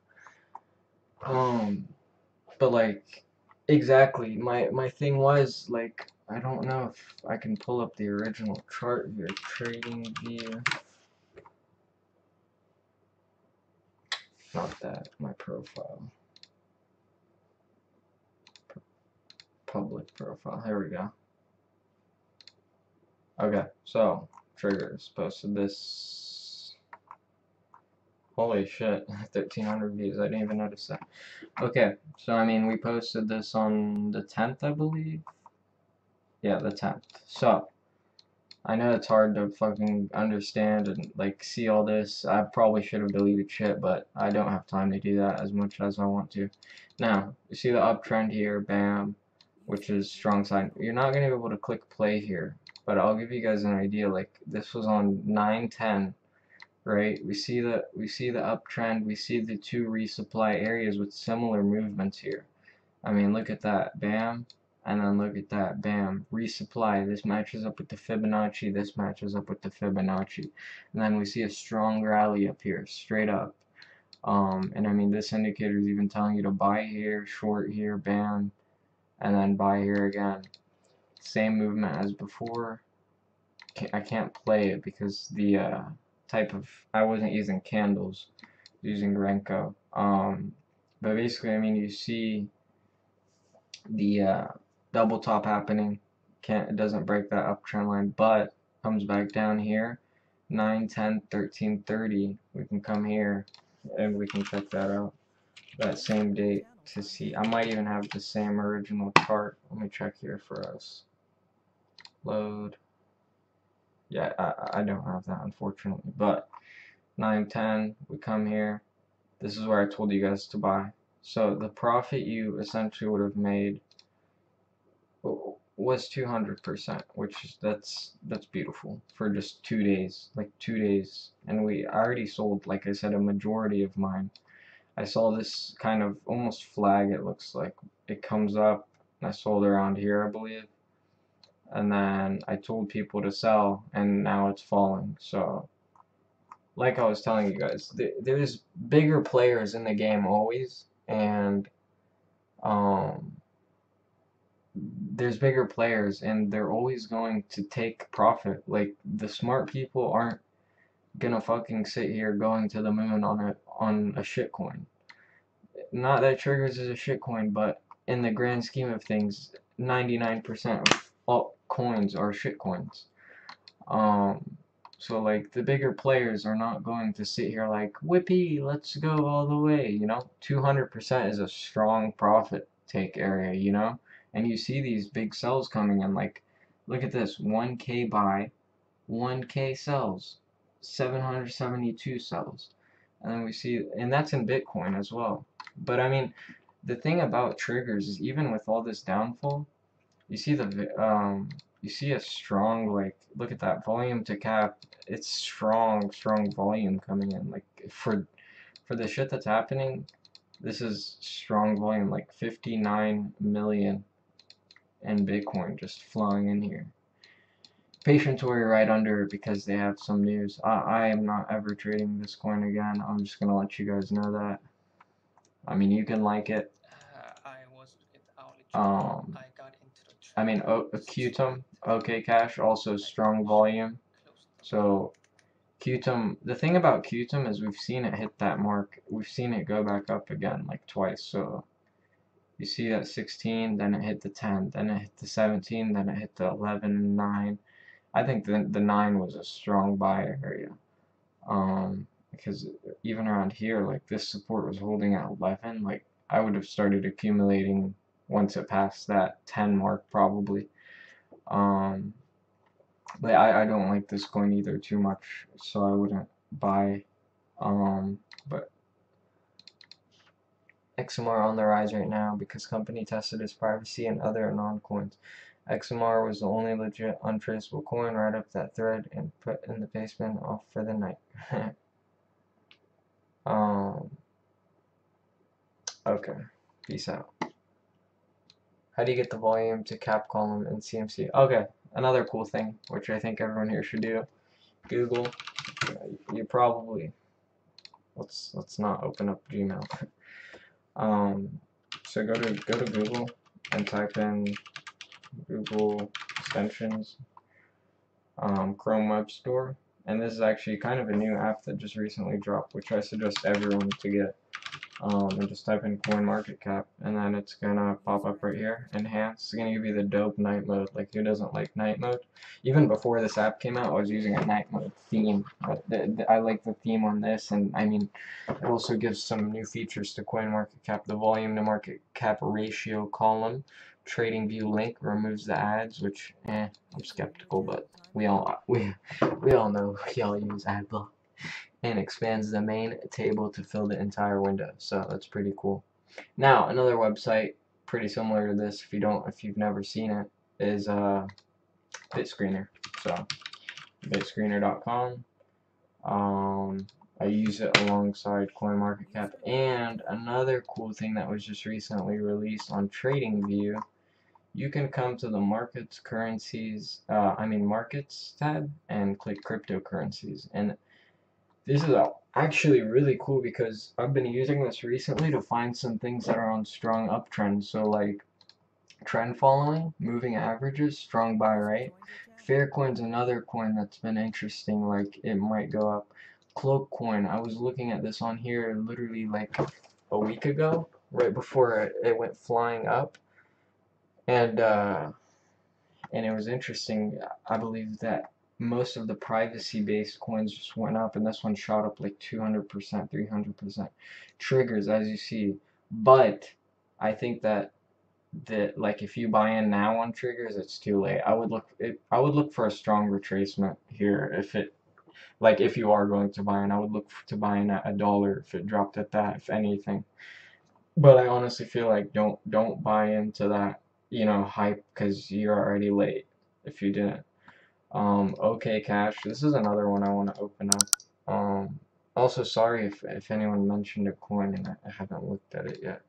But like, exactly, my thing was, like, I don't know if I can pull up the original chart here, trading view. Not that, my profile. Public profile, here we go. Okay, so, triggers, posted this. Holy shit, 1,300 views, I didn't even notice that. Okay, so I mean, we posted this on the 10th, I believe? Yeah, the 10th. So, I know it's hard to fucking understand and like see all this. I probably should have deleted shit, but I don't have time to do that as much as I want to. Now, you see the uptrend here, bam, which is strong sign. You're not going to be able to click play here, but I'll give you guys an idea. Like, this was on 9/10, right? We see the uptrend, we see the two resupply areas with similar movements here. I mean, look at that, bam, and then look at that, bam, resupply. This matches up with the Fibonacci, this matches up with the Fibonacci. And then we see a strong rally up here, straight up. And I mean, this indicator is even telling you to buy here, short here, bam, and then buy here again. Same movement as before. I can't play it because the type of, I wasn't using candles, using Renko. But basically, I mean, you see the double top happening. It doesn't break that uptrend line, but comes back down here. 9, 10, 13, 30. We can come here and we can check that out. That same date to see. I might even have the same original chart. Let me check here for us. Load. Yeah, I don't have that, unfortunately. But 9, 10, we come here. This is where I told you guys to buy. So the profit you essentially would have made was 200%, which is that's beautiful for just 2 days, like 2 days. And I already sold, like I said, a majority of mine. I saw this kind of almost flag, it looks like. It comes up, and I sold around here, I believe. And then I told people to sell, and now it's falling. So, like I was telling you guys, there's bigger players in the game always, and there's bigger players, and they're always going to take profit. Like, the smart people aren't gonna fucking sit here going to the moon on a shitcoin. Not that Triggers is a shitcoin, but in the grand scheme of things, 99% of all coins are shitcoins. So like, the bigger players are not going to sit here like, whippy, let's go all the way, you know? 200% is a strong profit take area, you know? And you see these big sells coming in, like, look at this, 1K buy, 1K sells, 772 sells. And then we see, and that's in Bitcoin as well. But I mean, the thing about triggers is, even with all this downfall, you see you see a strong, like, look at that volume to cap. It's strong volume coming in. Like, for the shit that's happening, this is strong volume, like 59 million in Bitcoin just flowing in here. patient worry right under it because they have some news. I am not ever trading this coin again. I'm just gonna let you guys know that. I mean, you can like it. I was with hourly Um, I got into the I mean, Qtum, OK Cash, also strong volume. So Qtum, the thing about Qtum is we've seen it hit that mark. We've seen it go back up again like twice. So you see that 16, then it hit the 10, then it hit the 17, then it hit the 11, 9. I think the 9 was a strong buy area. Because even around here, like this support was holding at 11. Like I would have started accumulating once it passed that 10 mark probably. But I don't like this coin either too much, so I wouldn't buy. But XMR on the rise right now because company tested its privacy and other non-coins. XMR was the only legit untraceable coin. Right up that thread and put in the basement off for the night. Okay, peace out. How do you get the volume to cap column in CMC? Okay, another cool thing, which I think everyone here should do. Google. You probably let's not open up Gmail. So go to Google and type in Google extensions, Chrome Web Store, and this is actually kind of a new app that just recently dropped, which I suggest everyone to get. And just type in CoinMarketCap, and then it's gonna pop up right here, enhance. It's gonna give you the dope night mode. Like, who doesn't like night mode? Even before this app came out, I was using a night mode theme, but I like the theme on this, and I mean, it also gives some new features to CoinMarketCap. The volume to market cap ratio column, trading view link removes the ads, which I'm skeptical, but we all know y'all use AdBlock, and expands the main table to fill the entire window. So that's pretty cool. Now another website pretty similar to this, if you've never seen it, is BitScreener. So bitscreener.com. I use it alongside CoinMarketCap, and another cool thing that was just recently released on TradingView. You can come to the markets tab and click cryptocurrencies, and this is actually really cool because I've been using this recently to find some things that are on strong uptrends. So like trend following, moving averages, strong buy, right? Faircoin's another coin that's been interesting, like it might go up. Cloak coin, I was looking at this on here literally like a week ago, right before it went flying up, and it was interesting. I believe that most of the privacy-based coins just went up, and this one shot up like 200%, 300%. Triggers, as you see, but I think that like if you buy in now on triggers, it's too late. I would look for a strong retracement here if you are going to buy in. I would look to buy in at $1 if it dropped at that, if anything. But I honestly feel like don't buy into that, hype, because you're already late if you didn't. OK Cash, this is another one I want to open up. Also, sorry if anyone mentioned a coin and I haven't looked at it yet.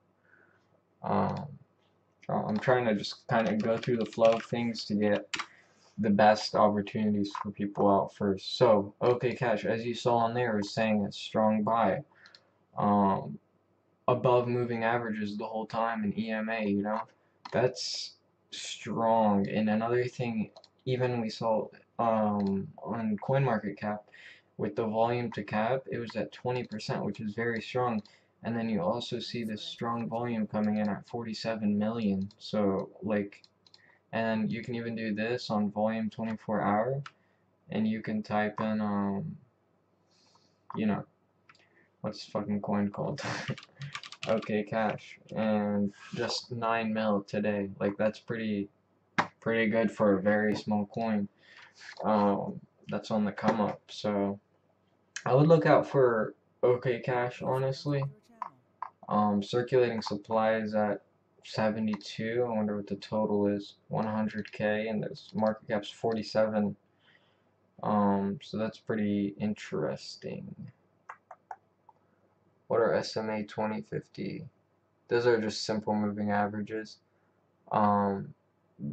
I'm trying to just kind of go through the flow of things to get the best opportunities for people out first. So, OK Cash, as you saw on there, is saying a strong buy. Above moving averages the whole time in EMA, that's strong. And another thing, even we saw on CoinMarketCap with the volume to cap, it was at 20%, which is very strong. And then you also see this strong volume coming in at 47 million. So and you can even do this on volume 24 hour, and you can type in what's this fucking coin called? OK Cash, and just 9 mil today. Like, that's pretty good for a very small coin. That's on the come up. So I would look out for OK Cash, honestly. Circulating supply is at 72. I wonder what the total is. 100K, and this market cap's 47. So that's pretty interesting. What are SMA 2050? Those are just simple moving averages.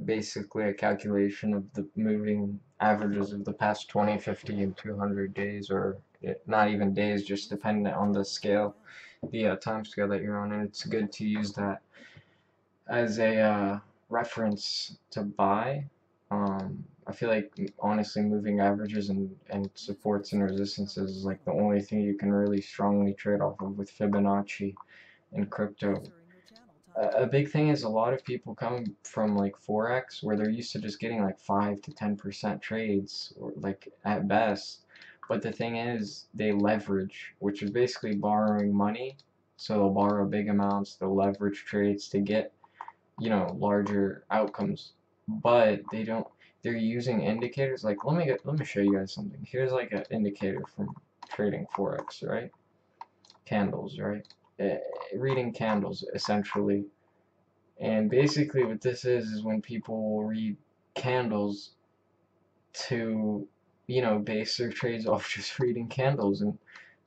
basically a calculation of the moving averages of the past 20, 50, and 200 days, or not even days, just dependent on the scale, the time scale that you're on, and it's good to use that as a reference to buy. I feel like honestly moving averages and supports and resistances is like the only thing you can really strongly trade off of with Fibonacci in crypto. A big thing is a lot of people come from like Forex where they're used to just getting like 5 to 10% trades, or like at best. But the thing is, they leverage, which is basically borrowing money. So they'll borrow big amounts, they'll leverage trades to get, you know, larger outcomes. But they don't. They're using indicators. Like let me show you guys something. Here's like an indicator from trading Forex, right? Candles, right? Reading candles essentially, and basically what this is when people read candles to, you know, base their trades off just reading candles, and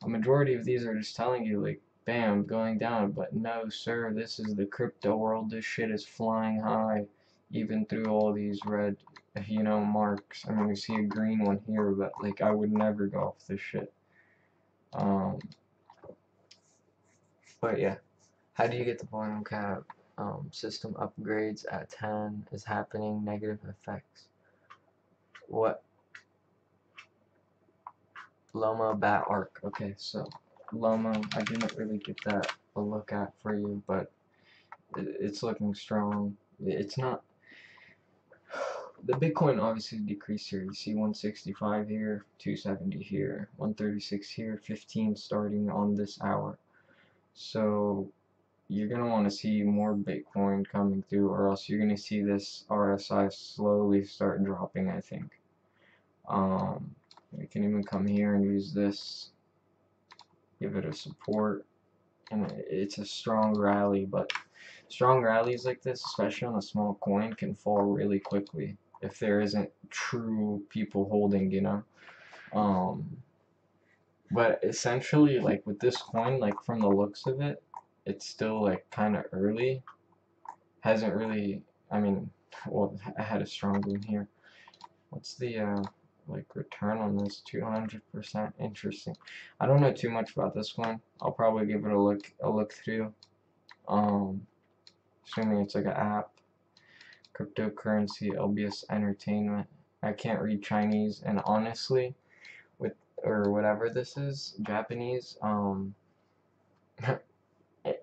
a majority of these are just telling you like bam going down, but no sir, this is the crypto world, this shit is flying high even through all these red, you know, marks. I mean, we see a green one here, but like I would never go off this shit. But yeah, how do you get the volume cap? System upgrades at 10 is happening, negative effects. What? Loma bat arc. Okay, so Loma, I didn't really get that a look at for you, but it's looking strong. It's not. The Bitcoin obviously decreased here. You see 165 here, 270 here, 136 here, 15 starting on this hour. So you're going to want to see more Bitcoin coming through, or else you're going to see this RSI slowly start dropping, I think. We can even come here and use this, give it a support, and it's a strong rally, but strong rallies like this, especially on a small coin, can fall really quickly if there isn't true people holding, you know. But essentially, like with this coin, like from the looks of it, it's still like kind of early. Hasn't really, I mean, well, I had a strong boom here. What's the like return on this? 200%. Interesting. I don't know too much about this one. I'll probably give it a look through. Assuming it's like an app. CryptoCurrency, LBS Entertainment. I can't read Chinese, and honestly, with or whatever this is, Japanese,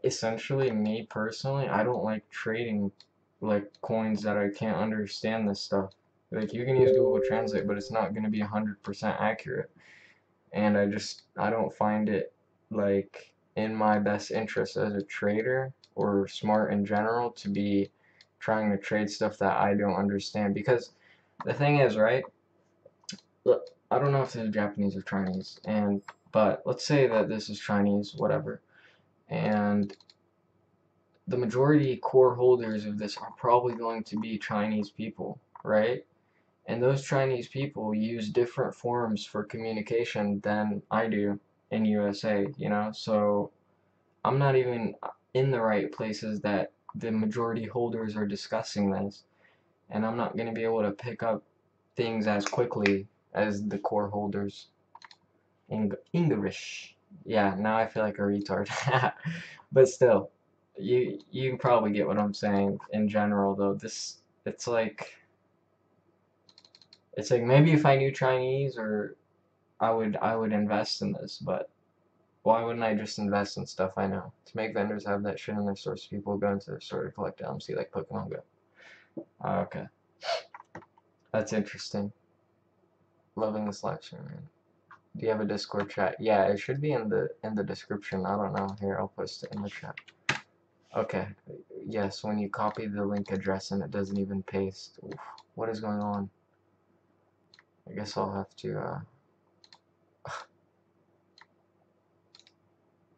essentially me personally, I don't like trading like coins that I can't understand this stuff. Like you can use Google Translate, but it's not going to be 100% accurate, and I don't find it like in my best interest as a trader or smart in general to be trying to trade stuff that I don't understand. Because the thing is, right, look, I don't know if this is Japanese or Chinese, but let's say that this is Chinese, whatever, and the majority core holders of this are probably going to be Chinese people, right? And those Chinese people use different forms for communication than I do in USA, you know? So I'm not even in the right places that the majority holders are discussing this, and I'm not going to be able to pick up things as quickly as the core holders. English. Yeah, now I feel like a retard. But still, you probably get what I'm saying in general though. It's like maybe if I knew Chinese, or I would invest in this, but why wouldn't I just invest in stuff I know? To make vendors have that shit in their stores, people go into their store to collect LMC like Pokemon Go. Okay. That's interesting. Loving this live stream, man. Do you have a Discord chat? Yeah, it should be in the description. I don't know. Here, I'll post it in the chat. Okay. Yes, when you copy the link address and it doesn't even paste. Oof, what is going on? I guess I'll have to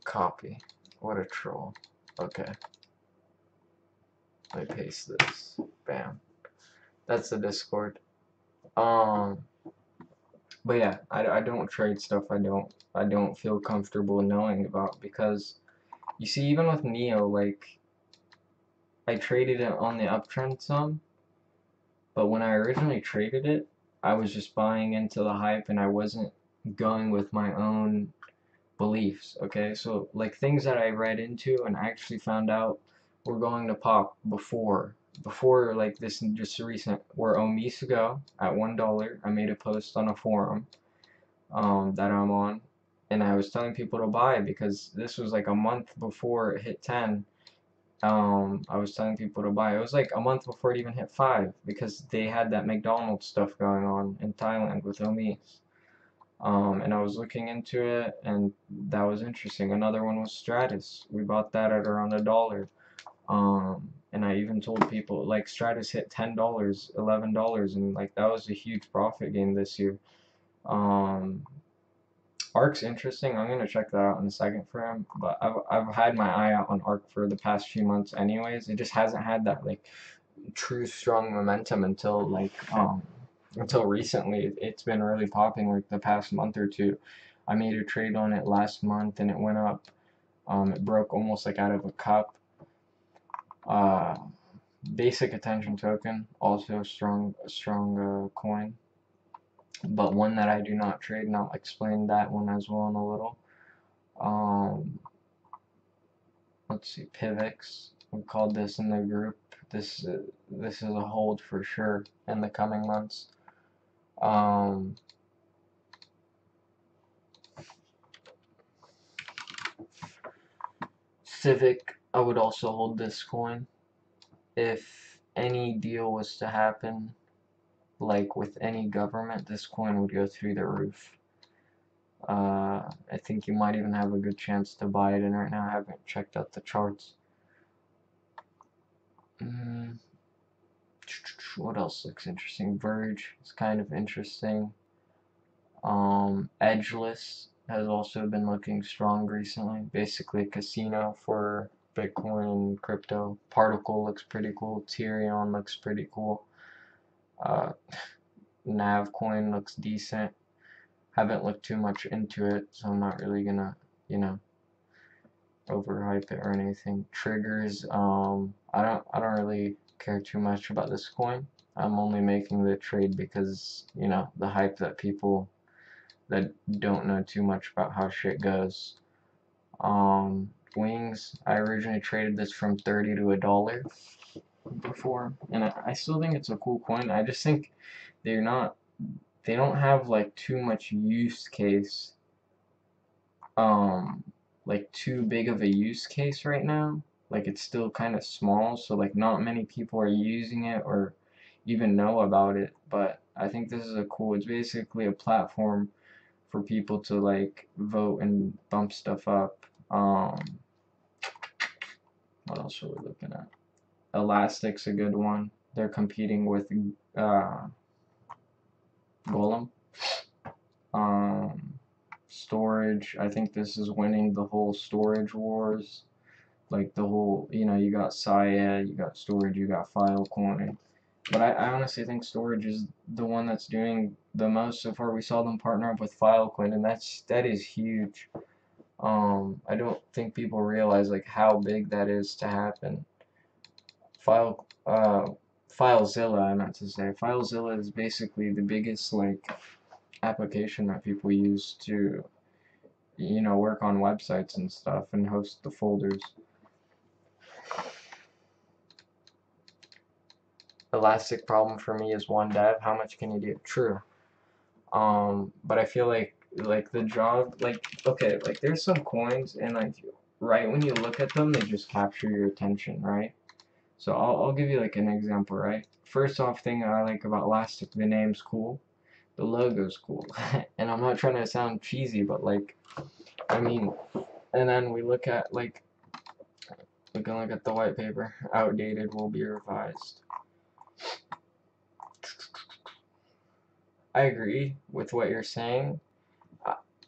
copy. What a troll. Okay. Let me paste this. Bam. That's the Discord. But yeah, I don't trade stuff I don't feel comfortable knowing about, because you see, even with Neo, like I traded it on the uptrend some, But when I originally traded it, I was just buying into the hype and I wasn't going with my own beliefs, okay? So like things that I read into and actually found out were going to pop before like this just recent, where Omis ago at $1, I made a post on a forum that I'm on, and I was telling people to buy because this was like a month before it hit 10. I was telling people to buy. It was like a month before it even hit 5 because they had that McDonald's stuff going on in Thailand with Omis. And I was looking into it, and that was interesting. Another one was Stratus. We bought that at around $1. And I even told people, like, Stratus hit $10, $11, and like that was a huge profit gain this year. Ark's interesting. I'm gonna check that out in a second for him. But I've had my eye out on Ark for the past few months, anyways. It just hasn't had that like true strong momentum until recently. It's been really popping like the past month or two. I made a trade on it last month and it went up. It broke almost like out of a cup. Basic attention token, also a strong coin, but one that I do not trade, and I'll explain that one as well in a little. Let's see, Pivx. We called this in the group. This is a hold for sure in the coming months. Civic, I would also hold this coin. If any deal was to happen, like with any government, this coin would go through the roof. I think you might even have a good chance to buy it, and right now I haven't checked out the charts. What else looks interesting? Verge is kind of interesting. Edgeless has also been looking strong recently. Basically a casino for Bitcoin and crypto. Particle looks pretty cool. Tyrion looks pretty cool. Nav coin looks decent. Haven't looked too much into it, so I'm not really gonna, overhype it or anything. Triggers, I don't really care too much about this coin. I'm only making the trade because, the hype that people that don't know too much about how shit goes. Wings, I originally traded this from 30 to $1 before, and I still think it's a cool coin. I just think they don't have like too much use case, like too big of a use case right now. Like it's still kind of small, so like not many people are using it or even know about it. But I think this is it's basically a platform for people to like vote and bump stuff up. What else are we looking at? Elastic's a good one. They're competing with Golem. Storage, I think this is winning the whole storage wars. Like the whole, you got Saya, you got storage, you got Filecoin. But I honestly think storage is the one that's doing the most so far. We saw them partner up with Filecoin, and that is huge. I don't think people realize like how big that is to happen. FileZilla, I meant to say. FileZilla is basically the biggest like application that people use to work on websites and stuff and host the folders. Elastic problem for me is one dev. How much can you do? True. But I feel like the job, okay, like there's some coins and like right when you look at them they just capture your attention, right? So I'll give you like an example, right? First off thing I like about Elastic, the name's cool, the logo's cool. And I'm not trying to sound cheesy, but like and then we look at we can look at the white paper. Outdated will be revised. I agree with what you're saying.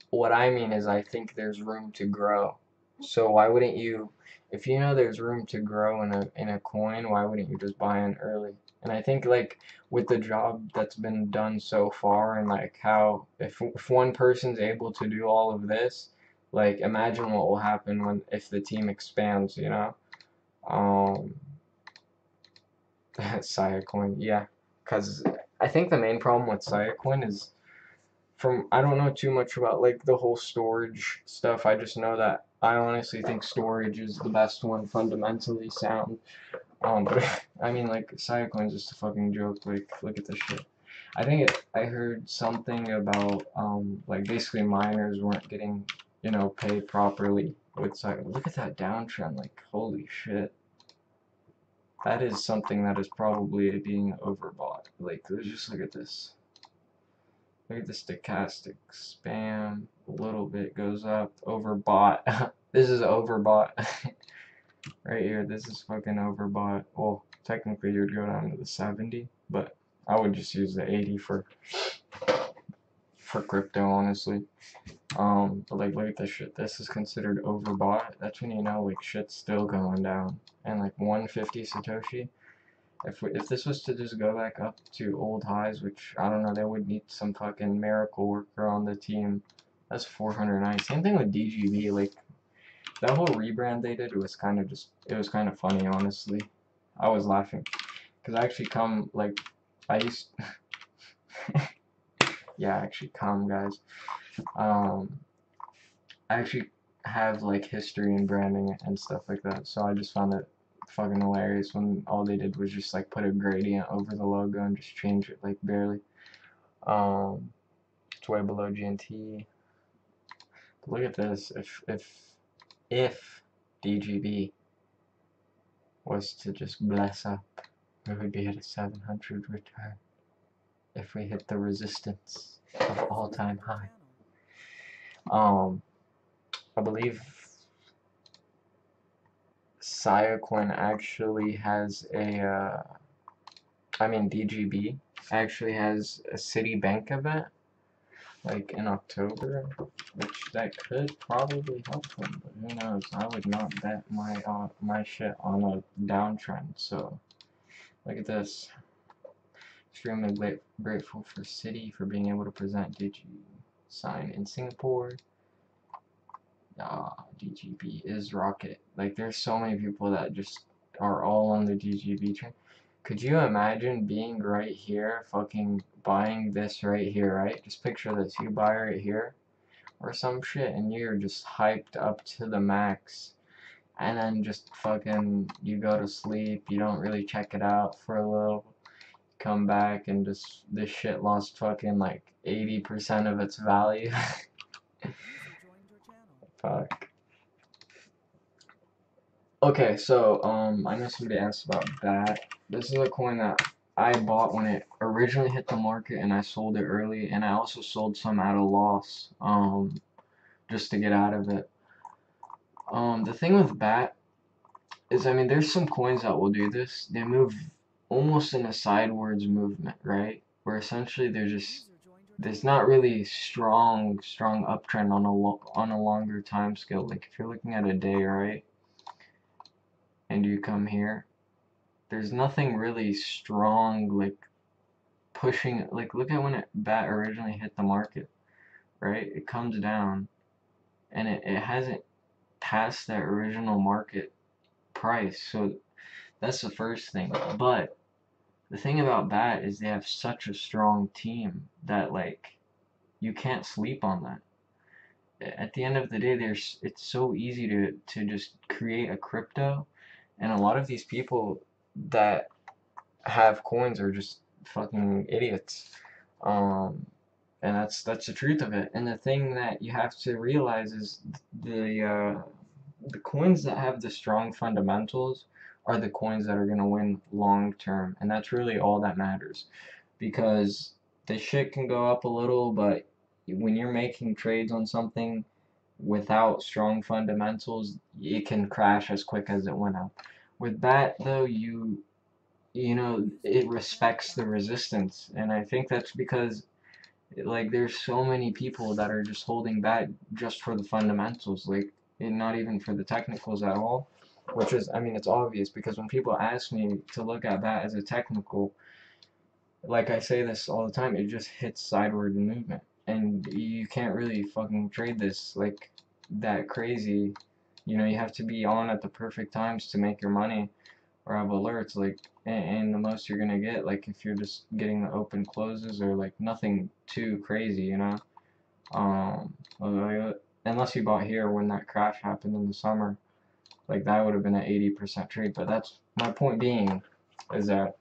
What I mean is I think there's room to grow. So why wouldn't you, if you know there's room to grow in a coin, why wouldn't you just buy in early? And I think like with the job that's been done so far and like how if one person's able to do all of this, like imagine what will happen if the team expands, Saya coin, yeah. because I think the main problem with Siacoin is I don't know too much about like the whole storage stuff. I just know that I honestly think storage is the best one, fundamentally sound. But I mean, like, Siacoin's just a fucking joke. Like, look at this shit. I heard something about, like, basically miners weren't getting, you know, paid properly with Siacoin. Look at that downtrend, like, holy shit. That is something that is probably being overbought. Like, just look at this. Look at the stochastic spam. A little bit goes up. Overbought. This is overbought. Right here, this is fucking overbought. Well, technically you would go down to the 70, but I would just use the 80 for crypto, honestly. But like, look at this shit. This is considered overbought. That's when you know, like, shit's still going down. And like 150 Satoshi. If this was to just go back up to old highs, which I don't know, they would need some fucking miracle worker on the team. That's 409. Same thing with DGB. Like, that whole rebrand they did was kind of just, it was kind of funny, honestly. I was laughing. Because I actually come, like, I used, yeah, actually come, guys. I actually have, like, history in branding and stuff like that, so I just found it fucking hilarious when all they did was just, like, put a gradient over the logo and just change it, like, barely. It's way below GNT. But look at this. If DGB was to just bless up, we would be at a 700 return if we hit the resistance of all-time high. I believe Siacoin actually has a, DGB actually has a Citibank event, like in October, which that could probably help them, but who knows? I would not bet my shit on a downtrend. So look at this. Extremely grateful for Citi for being able to present DigiSign in Singapore. DGB is rocket. Like, there's so many people that just are all on the DGB train. Could you imagine being right here, fucking buying this right here, right? Just picture this. You buy right here or some shit and you're just hyped up to the max. And then just fucking, you go to sleep, you don't really check it out for a little, come back and just, this shit lost fucking like 80% of its value. Fuck. Okay, so, I know somebody asked about that. This is a coin that I bought when it originally hit the market and I sold it early, and I also sold some at a loss, just to get out of it. The thing with BAT is, I mean, there's some coins that will do this. They move almost in a sidewards movement, right? Where essentially there's not really strong uptrend on a longer time scale. Like, if you're looking at a day, right? And you come here, there's nothing really strong, like, pushing, like, look at when BAT originally hit the market, right? It comes down, and it hasn't passed that original market price, so that's the first thing. But the thing about BAT is they have such a strong team that, like, you can't sleep on that. At the end of the day, it's so easy to just create a crypto, and a lot of these people that have coins are just fucking idiots. And that's the truth of it. And the thing that you have to realize is the coins that have the strong fundamentals are the coins that are gonna win long term, and that's really all that matters. Because the shit can go up a little, but when you're making trades on something without strong fundamentals, it can crash as quick as it went up. With that, though, you know, it respects the resistance, and I think that's because, like, there's so many people that are just holding back just for the fundamentals, like, and not even for the technicals at all, which is, I mean, it's obvious, because when people ask me to look at that as a technical, like I say this all the time, it just hits sideward movement, and you can't really fucking trade this like that crazy. You know, you have to be on at the perfect times to make your money, or have alerts, like, and the most you're gonna get, like, if you're just getting the open closes or like nothing too crazy, you know. Unless you bought here when that crash happened in the summer, like that would have been an 80% trade. But that's my point being, is that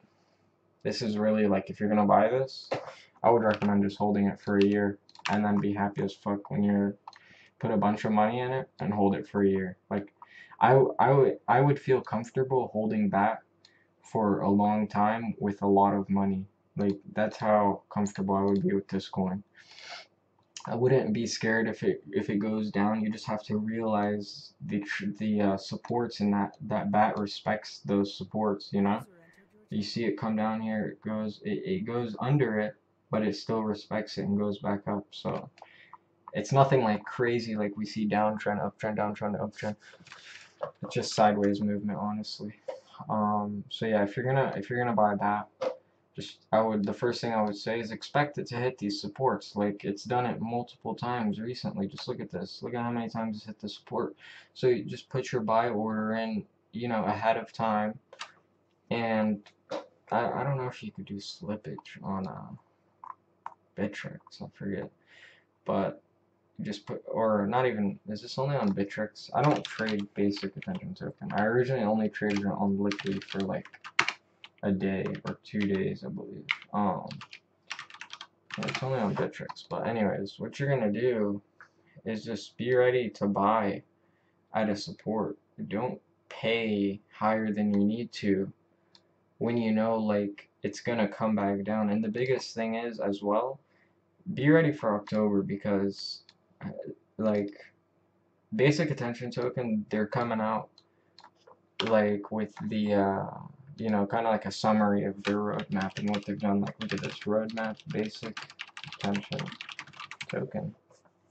this is really like, if you're gonna buy this, I would recommend just holding it for a year and then be happy as fuck when you're put a bunch of money in it and hold it for a year. Like I would feel comfortable holding back for a long time with a lot of money. Like that's how comfortable I would be with this coin. I wouldn't be scared if it goes down. You just have to realize the supports, and that BAT respects those supports, you know. You see it come down here, it goes under it, but it still respects it and goes back up. So it's nothing like crazy like we see downtrend, uptrend, downtrend, uptrend. It's just sideways movement, honestly. So yeah, if you're gonna buy BAT, the first thing I would say is expect it to hit these supports. Like it's done it multiple times recently. Just look at this. Look at how many times it's hit the support. So you just put your buy order in, you know, ahead of time. And I don't know if you could do slippage on Bittrex. I forget, but just put, or not even, is this only on Bittrex? I don't trade basic attention token. I originally only traded it on Liquid for like a day or 2 days, I believe. It's only on Bittrex, but anyways, what you're gonna do is just be ready to buy at a support. Don't pay higher than you need to when you know like it's gonna come back down. And the biggest thing is as well, be ready for October, because like basic attention token, they're coming out like with the you know, kind of like a summary of their roadmap and what they've done. Like look at this roadmap, basic attention token.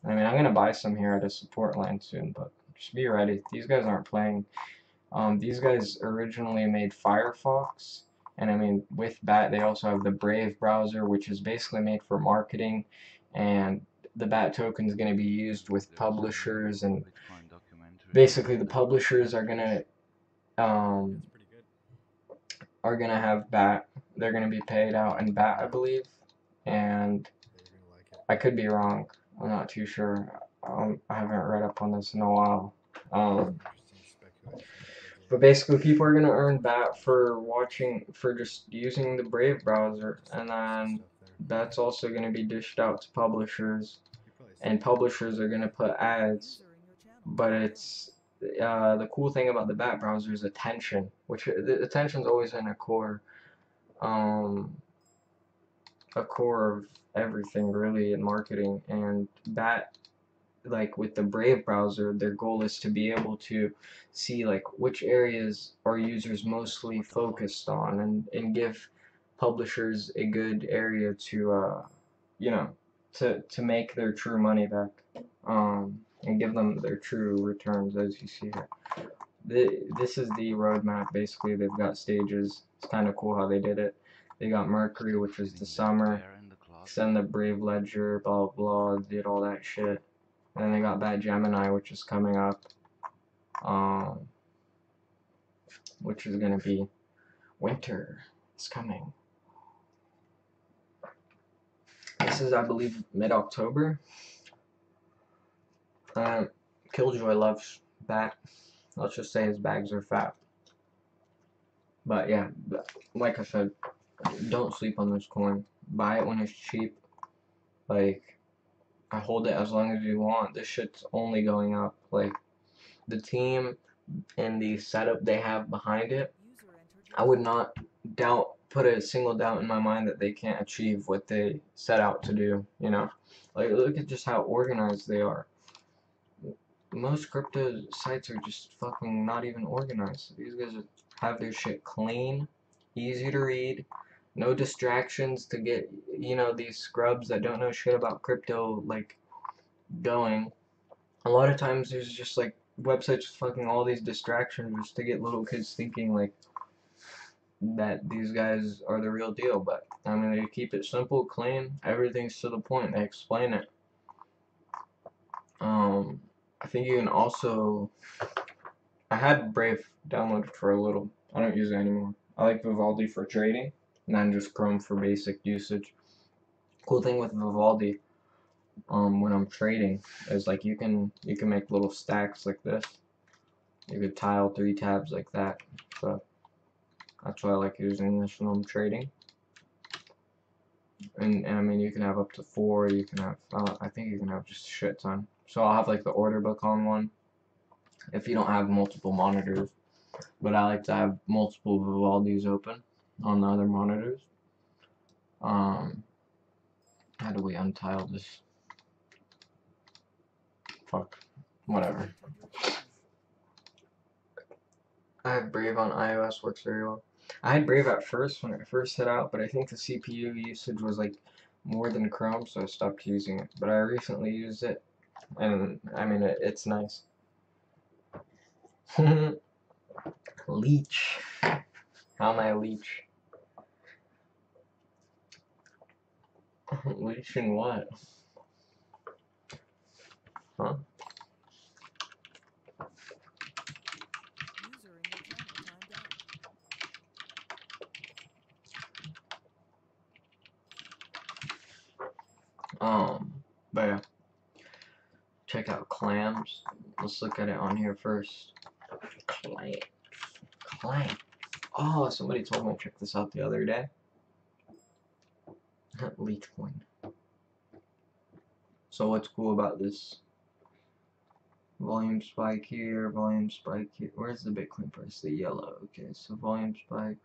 I mean, I'm gonna buy some here at a support line soon, but just be ready. These guys aren't playing. These guys originally made Firefox, and I mean, with BAT they also have the Brave browser, which is basically made for marketing, and the BAT token is going to be used with publishers, and basically the publishers are gonna have BAT. They're gonna be paid out in BAT, I believe, and I could be wrong. I'm not too sure. I haven't read up on this in a while. But basically, people are gonna earn BAT for just using the Brave browser, and then that's also gonna be dished out to publishers, and publishers are gonna put ads. But it's the cool thing about the BAT browser is attention, which the attention's always been a core of everything really in marketing. And BAT, like with the Brave browser, their goal is to be able to see like which areas are users mostly focused on, and give publishers a good area to you know, to make their true money back, and give them their true returns, as you see here. This is the roadmap. Basically, they've got stages. It's kind of cool how they did it. They got Mercury, which is the summer, then the Brave Ledger, blah blah, did all that shit. And then they got that Gemini, which is coming up, which is gonna be winter. It's coming. This is, I believe, mid-October. Killjoy loves BAT. Let's just say his bags are fat. But yeah, like I said, don't sleep on this coin. Buy it when it's cheap. Like, I hold it as long as you want. This shit's only going up. Like, the team and the setup they have behind it, I would not put a single doubt in my mind that they can't achieve what they set out to do, you know? Like, look at just how organized they are. Most crypto sites are just fucking not even organized. These guys have their shit clean, easy to read, no distractions to get, you know, these scrubs that don't know shit about crypto, like, going. A lot of times there's just, like, websites with fucking all these distractions just to get little kids thinking, like, that these guys are the real deal. But, I mean, they keep it simple, clean, everything's to the point, they explain it. I think you can also, I had Brave downloaded for a little I don't use it anymore. I like Vivaldi for trading, and then just Chrome for basic usage. Cool thing with Vivaldi, when I'm trading, is like you can make little stacks like this. You could tile 3 tabs like that. So that's why I like using this when I'm trading. And I mean, you can have up to 4. You can have, I think you can have just a shit ton. So I'll have like the order book on one, if you don't have multiple monitors. But I like to have multiple Vivaldis open on the other monitors. How do we untile this? Fuck. Whatever. I have Brave on iOS, works very well. I had Brave at first when it first hit out, but I think the CPU usage was like more than Chrome, so I stopped using it. But I recently used it, and I mean, it's nice. Leech. How am I a leech? Leeching what? Huh? User in your channel timed out. But yeah. Check out clams. Let's look at it on here first. Clam. Oh, somebody told me to check this out the other day. Leech coin. So what's cool about this? Volume spike here, volume spike here. Where's the Bitcoin price? The yellow. Okay, so volume spike.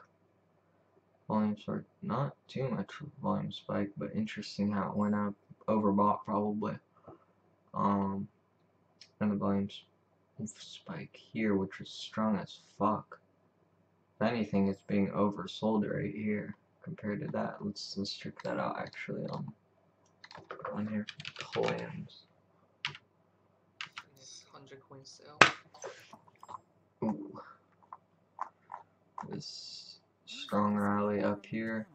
Volume spike. Not too much volume spike, but interesting how it went up. Overbought probably. And the volume spike here, which was strong as fuck. If anything, it's being oversold right here compared to that. Let's check that out actually on here. Clams. This 100 coin sale. Ooh. This strong rally up here,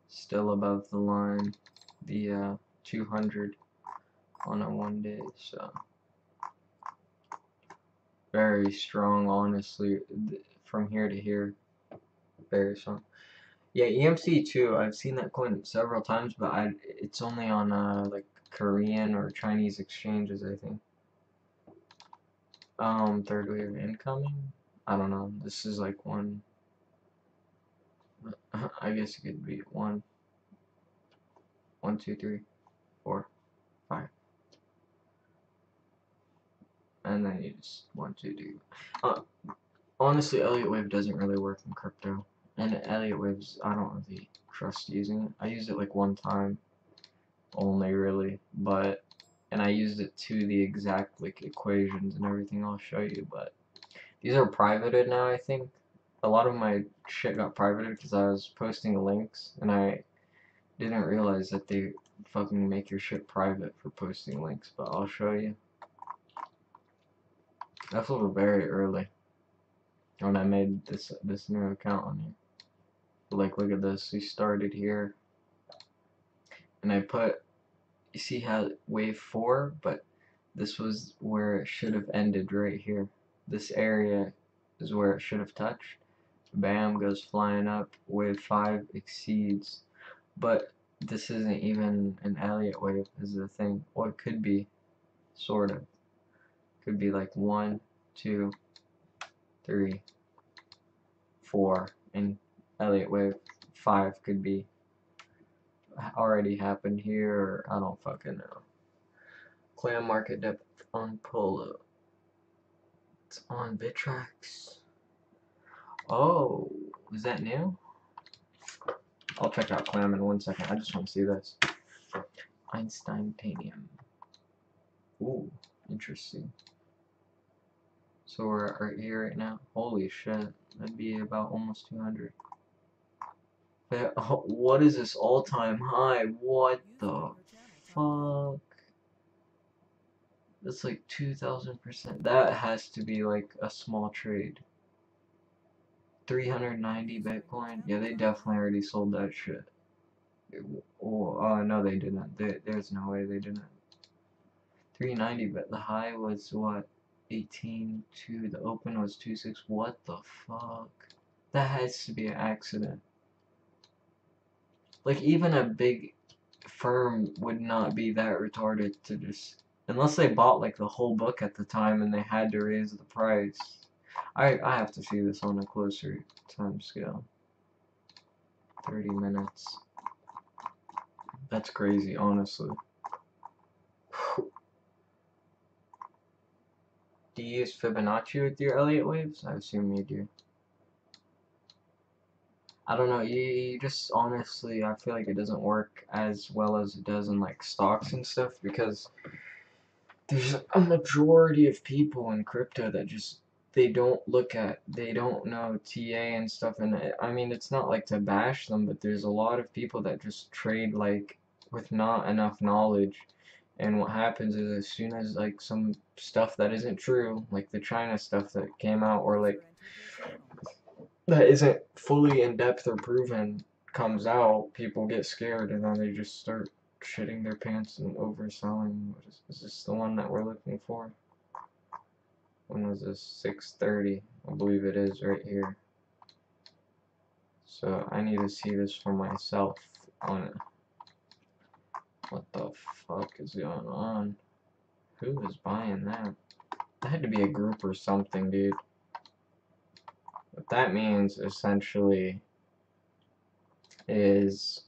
still above the line, the 200 on a 1 day, so very strong, honestly, from here to here, very strong. Yeah, EMC too, I've seen that coin several times, but it's only on like Korean or Chinese exchanges, I think. Third wave incoming? I don't know, this is like one, I guess it could be 1, 2, 3, 4, 5. And then you just 1, 2, 3. Honestly, Elliott Wave doesn't really work in crypto. And Elliott Waves, I don't really trust using it. I used it like one time only, really. And I used it to the exact like equations and everything I'll show you. But these are privated now, I think. A lot of my shit got privated because I was posting links. And I didn't realize that they fucking make your shit private for posting links. But I'll show you. That's very early when I made this new account on here. Like, look at this. We started here, and I put. You see how wave 4, but this was where it should have ended right here. This area is where it should have touched. Bam, goes flying up. Wave 5 exceeds, but this isn't even an Elliott wave. Is the thing. Well, it could be, sort of. Could be like 1, 2, 3, 4, and Elliott wave 5 could be already happened here, or I don't fucking know. Clam market depth on Polo. It's on Bitrax. Oh, is that new? I'll check out Clam in 1 second. I just want to see this. Einsteintanium. Ooh, interesting. So we're right here right now. Holy shit, that'd be about almost 200. But, oh, what is this all-time high? What the fuck? That's like 2,000%. That has to be like a small trade. 390 Bitcoin? Yeah, they definitely already sold that shit. Oh, no, they didn't. There's no way they didn't. 390, but the high was what? 18.2. The open was 2.6. What the fuck? That has to be an accident. Like, even a big firm would not be that retarded to just... Unless they bought, like, the whole book at the time and they had to raise the price. I have to see this on a closer time scale. 30 minutes. That's crazy, honestly. Do you use Fibonacci with your Elliott waves? I assume you do. I don't know, you just honestly, I feel like it doesn't work as well as it does in like stocks and stuff, because there's a majority of people in crypto that just, they don't know TA and stuff, and I mean, it's not like to bash them, but there's a lot of people that just trade like with not enough knowledge, and what happens is as soon as like some stuff that isn't true, like the China stuff that came out, or like that isn't fully in depth or proven comes out, people get scared and then they just start shitting their pants and overselling. Is this the one that we're looking for? When was this? 6:30. I believe it is right here. So I need to see this for myself on it. What the fuck is going on? Who is buying that? That had to be a group or something, dude. What that means essentially is,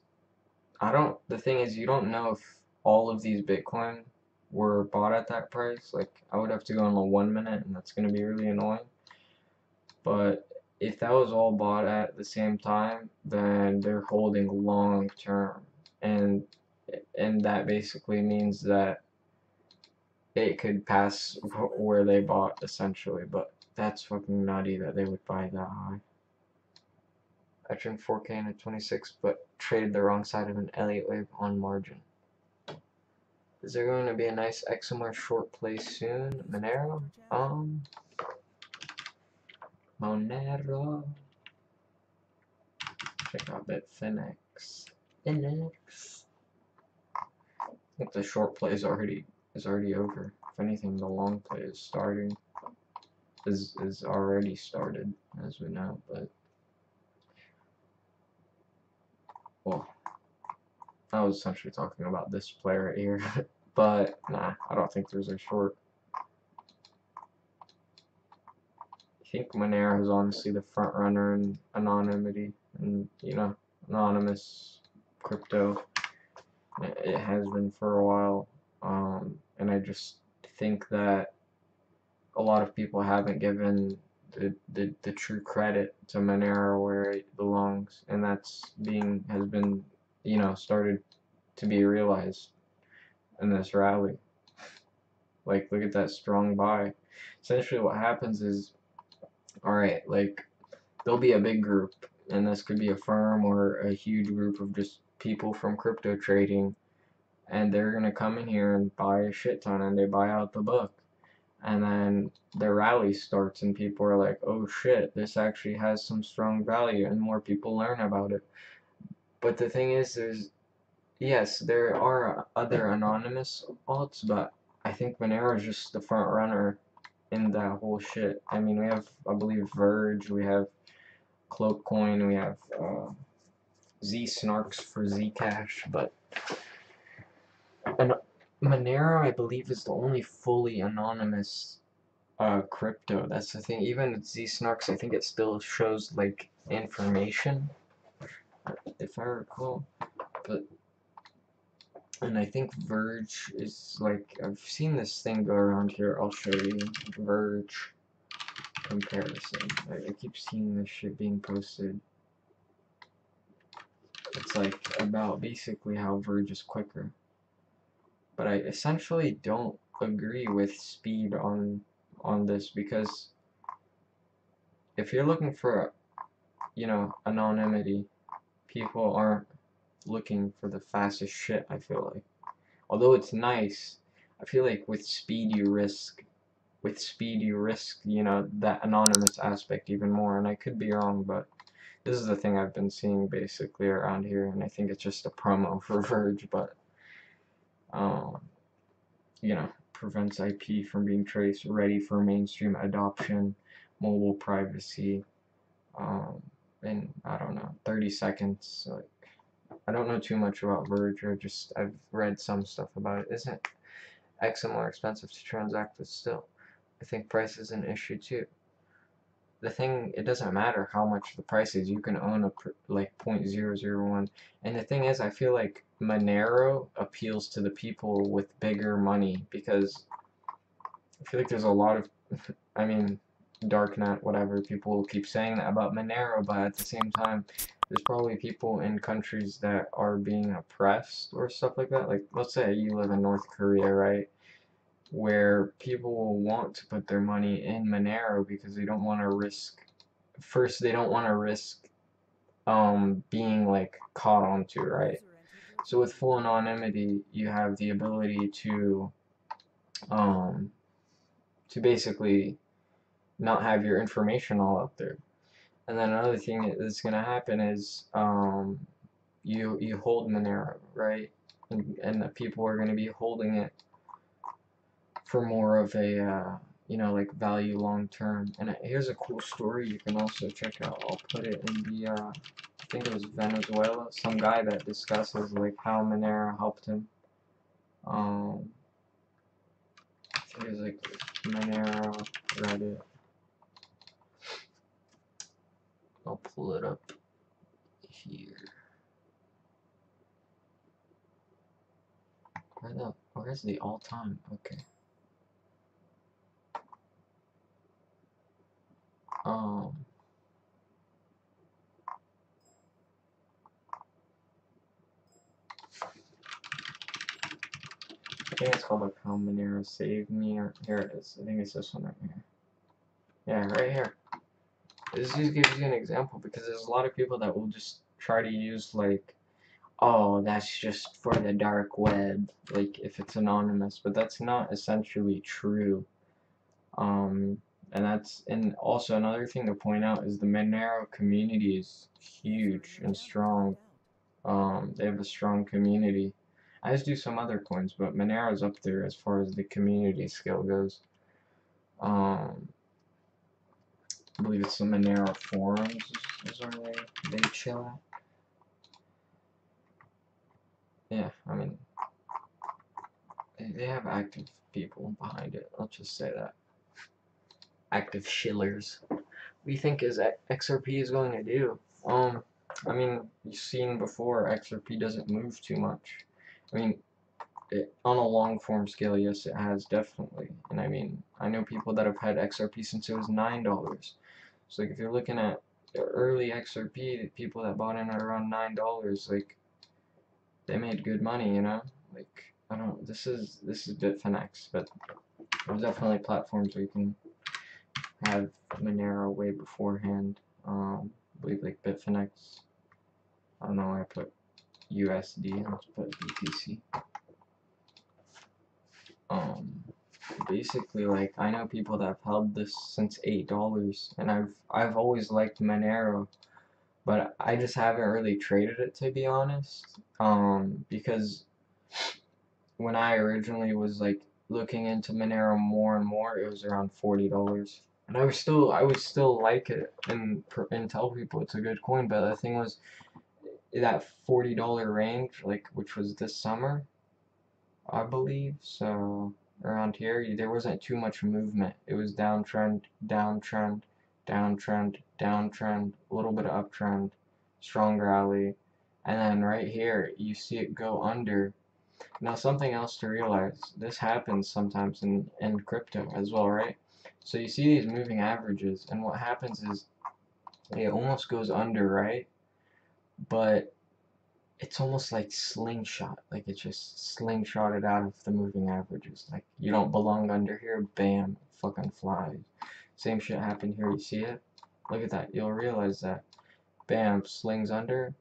the thing is, you don't know if all of these Bitcoin were bought at that price. Like, I would have to go on the 1 minute, and that's going to be really annoying. But if that was all bought at the same time, then they're holding long term. And that basically means that it could pass where they bought, essentially. But that's fucking nutty that they would buy that high. I trimmed 4K into 26, but traded the wrong side of an Elliott wave on margin. Is there going to be a nice XMR short play soon? Monero? Monero. Check out Bitfinex. Finex. I think the short play is already over. If anything, the long play is starting. Is already started, as we know, but well, I was essentially talking about this play right here. But nah, I don't think there's a short. I think Monero is honestly the front runner in anonymity, and you know, anonymous crypto. It has been for a while, and I just think that a lot of people haven't given the true credit to Monero where it belongs, and has been, you know, started to be realized in this rally. Like, look at that strong buy. Essentially what happens is, alright, like, there'll be a big group, and this could be a firm or a huge group of just people from crypto trading, and they're gonna come in here and buy a shit ton, and they buy out the book. And then the rally starts, and people are like, oh shit, this actually has some strong value, and more people learn about it. But the thing is, yes, there are other anonymous alts, but I think Monero is just the front runner in that whole shit. I mean, we have, I believe, Verge, we have Cloakcoin, we have Z-Snarks for Zcash, but Monero, I believe, is the only fully anonymous crypto. That's the thing. Even with Z-Snarks, I think it still shows like information, if I recall. But and I think Verge is like, I've seen this thing go around here. I'll show you Verge comparison. I keep seeing this shit being posted. It's like about basically how Verge is quicker. But I essentially don't agree with speed on this, because if you're looking for, you know, anonymity, people aren't looking for the fastest shit, I feel like. Although it's nice, I feel like with speed you risk, you know, that anonymous aspect even more, and I could be wrong, but this is the thing I've been seeing basically around here, and I think it's just a promo for Verge, but you know, prevents IP from being traced, ready for mainstream adoption, mobile privacy, in, I don't know, 30 seconds. Like, I don't know too much about Verge, I've read some stuff about it. Isn't XM more expensive to transact with still? I think price is an issue too. The thing, it doesn't matter how much the price is, you can own a like 0.001. And the thing is, I feel like Monero appeals to the people with bigger money, because I feel like there's a lot of, I mean, darknet, whatever, people will keep saying that about Monero, but at the same time, there's probably people in countries that are being oppressed or stuff like that. Like, let's say you live in North Korea, right? Where people will want to put their money in Monero because they don't want to risk, first they don't want to risk being like caught onto, right? So with full anonymity, you have the ability to basically not have your information all out there. And then another thing that's gonna happen is you hold Monero, right? And the people are gonna be holding it for more of a you know, like value long term. And here's a cool story you can also check out. I'll put it in the I think it was Venezuela, some guy that discusses like how Monero helped him. I think it was like Monero Reddit. I'll pull it up here. Where's the all time? Okay. I think it's called like how Monero saved me, or here it is. I think it's this one right here. Yeah, right here. This just gives you an example, because there's a lot of people that will just try to use like, oh, that's just for the dark web, like if it's anonymous, but that's not essentially true. And also another thing to point out is the Monero community is huge and strong. They have a strong community, as do some other coins, but Monero's up there as far as the community scale goes. I believe it's the Monero forums is where they chill at. Yeah, I mean, they have active people behind it, let's just say that. Active shillers. What do you think is XRP is going to do? I mean, you've seen before, XRP doesn't move too much. I mean, on a long form scale, yes, it has, definitely. And I mean, I know people that have had XRP since it was $9. So like, if you're looking at the early XRP, the people that bought in at around $9, like, they made good money, you know? Like, I don't, this is Bitfinex, but there's definitely platforms where you can have Monero way beforehand. I believe like Bitfinex. I don't know why I put USD. Let's put BTC. Basically, like, I know people that have held this since $8, and I've always liked Monero, but I just haven't really traded it, to be honest. Because when I originally was like looking into Monero more and more, it was around $40. And I would still like it and tell people it's a good coin, but the thing was, that $40 range, like, which was this summer, I believe, so around here, there wasn't too much movement. It was downtrend, downtrend, downtrend, downtrend, a little bit of uptrend, strong rally, and then right here, you see it go under. Now, something else to realize, this happens sometimes in crypto as well, right? So you see these moving averages, and what happens is it almost goes under, right? But it's almost like slingshot, like it just slingshotted out of the moving averages. Like, you don't belong under here, bam, fucking flies. Same shit happened here, you see it? Look at that, you'll realize that. Bam, slings under,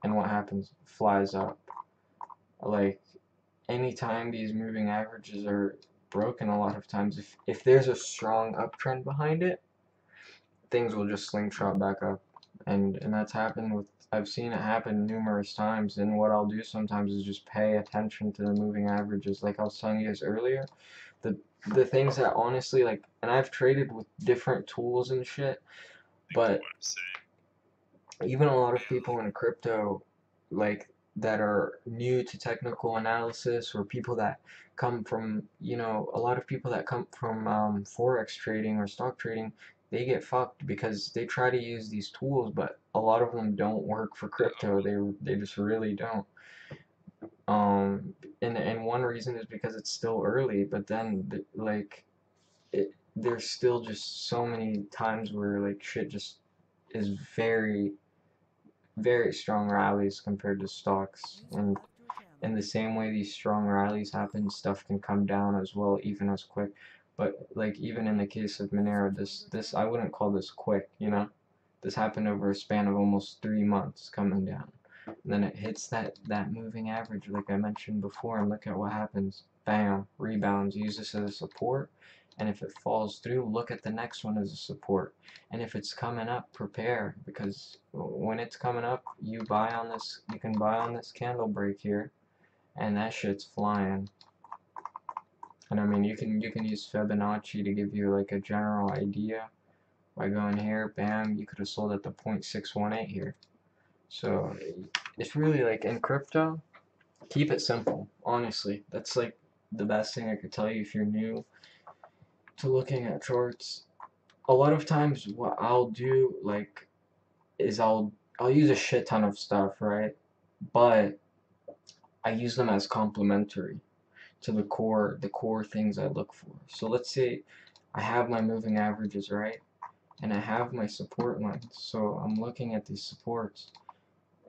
and what happens? Flies up. Like, anytime these moving averages are broken, a lot of times, if there's a strong uptrend behind it, things will just slingshot back up. and that's happened with, I've seen it happen numerous times. And what I'll do sometimes is just pay attention to the moving averages, like I was telling you guys earlier. The things that honestly, like, and I've traded with different tools and shit, but even a lot of people in crypto, like, that are new to technical analysis, or people that come from, you know, a lot of people that come from forex trading or stock trading, they get fucked because they try to use these tools, but a lot of them don't work for crypto. They just really don't. Um, and one reason is because it's still early, but then like there's still just so many times where like shit just is very strong rallies compared to stocks, and in the same way these strong rallies happen, stuff can come down as well, even as quick. But like even in the case of Monero, this I wouldn't call this quick, you know. This happened over a span of almost 3 months coming down. And then it hits that moving average like I mentioned before, and look at what happens. Bam, rebounds, use this as a support, and if it falls through, look at the next one as a support. And if it's coming up, prepare, because when it's coming up, you can buy on this candle break here, and that shit's flying. And I mean, you can use Fibonacci to give you like a general idea. By going here, bam, you could have sold at the 0.618 here. So it's really like, in crypto, keep it simple, honestly. That's like the best thing I could tell you if you're new to looking at charts. A lot of times what I'll do, like, is I'll use a shit ton of stuff, right? But I use them as complementary to the core things I look for. So let's say I have my moving averages, right? And I have my support lines. So I'm looking at these supports,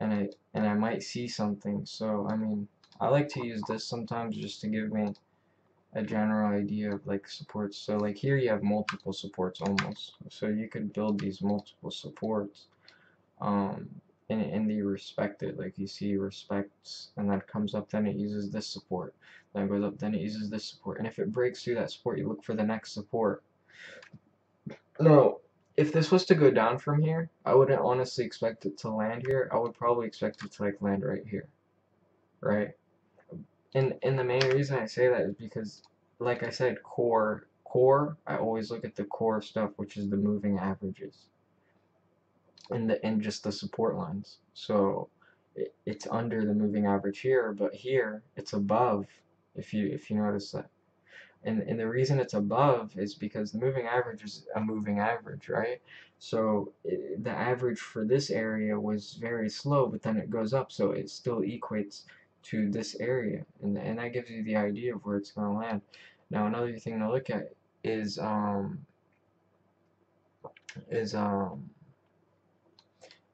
and I might see something. So I mean, I like to use this sometimes just to give me a general idea of like supports. So like here you have multiple supports almost. So you could build these multiple supports. And they respect it. Like you see respects, and then it comes up, then it uses this support. Then it goes up, then it uses this support. And if it breaks through that support, you look for the next support. No, if this was to go down from here, I wouldn't honestly expect it to land here. I would probably expect it to like land right here, right? And the main reason I say that is because, like I said, core, I always look at the core stuff, which is the moving averages, and just the support lines. So it's under the moving average here, but here it's above. If you notice that. And the reason it's above is because the moving average is a moving average, right? So the average for this area was very slow, but then it goes up, so it still equates to this area, and that gives you the idea of where it's going to land. Now another thing to look at is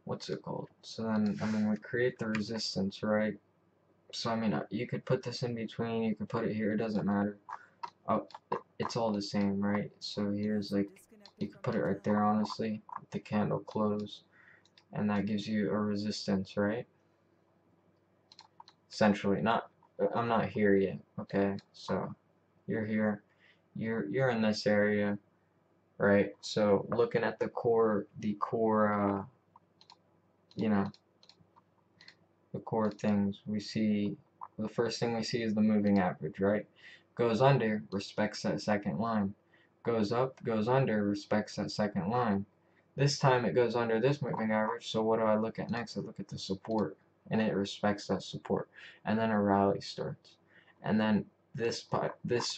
what's it called? So then, I mean, we create the resistance, right? So I mean, you could put this in between, you could put it here, it doesn't matter. Oh, it's all the same, right? So here's like, you could put it right there, honestly, with the candle close, and that gives you a resistance, right? Essentially, I'm not here yet, okay? So you're here, you're in this area, right? So looking at the core, you know, the core things, we see, the first thing we see is the moving average, right? Goes under, respects that second line. Goes up, goes under, respects that second line. This time it goes under this moving average, so what do I look at next? I look at the support, and it respects that support. And then a rally starts. And then this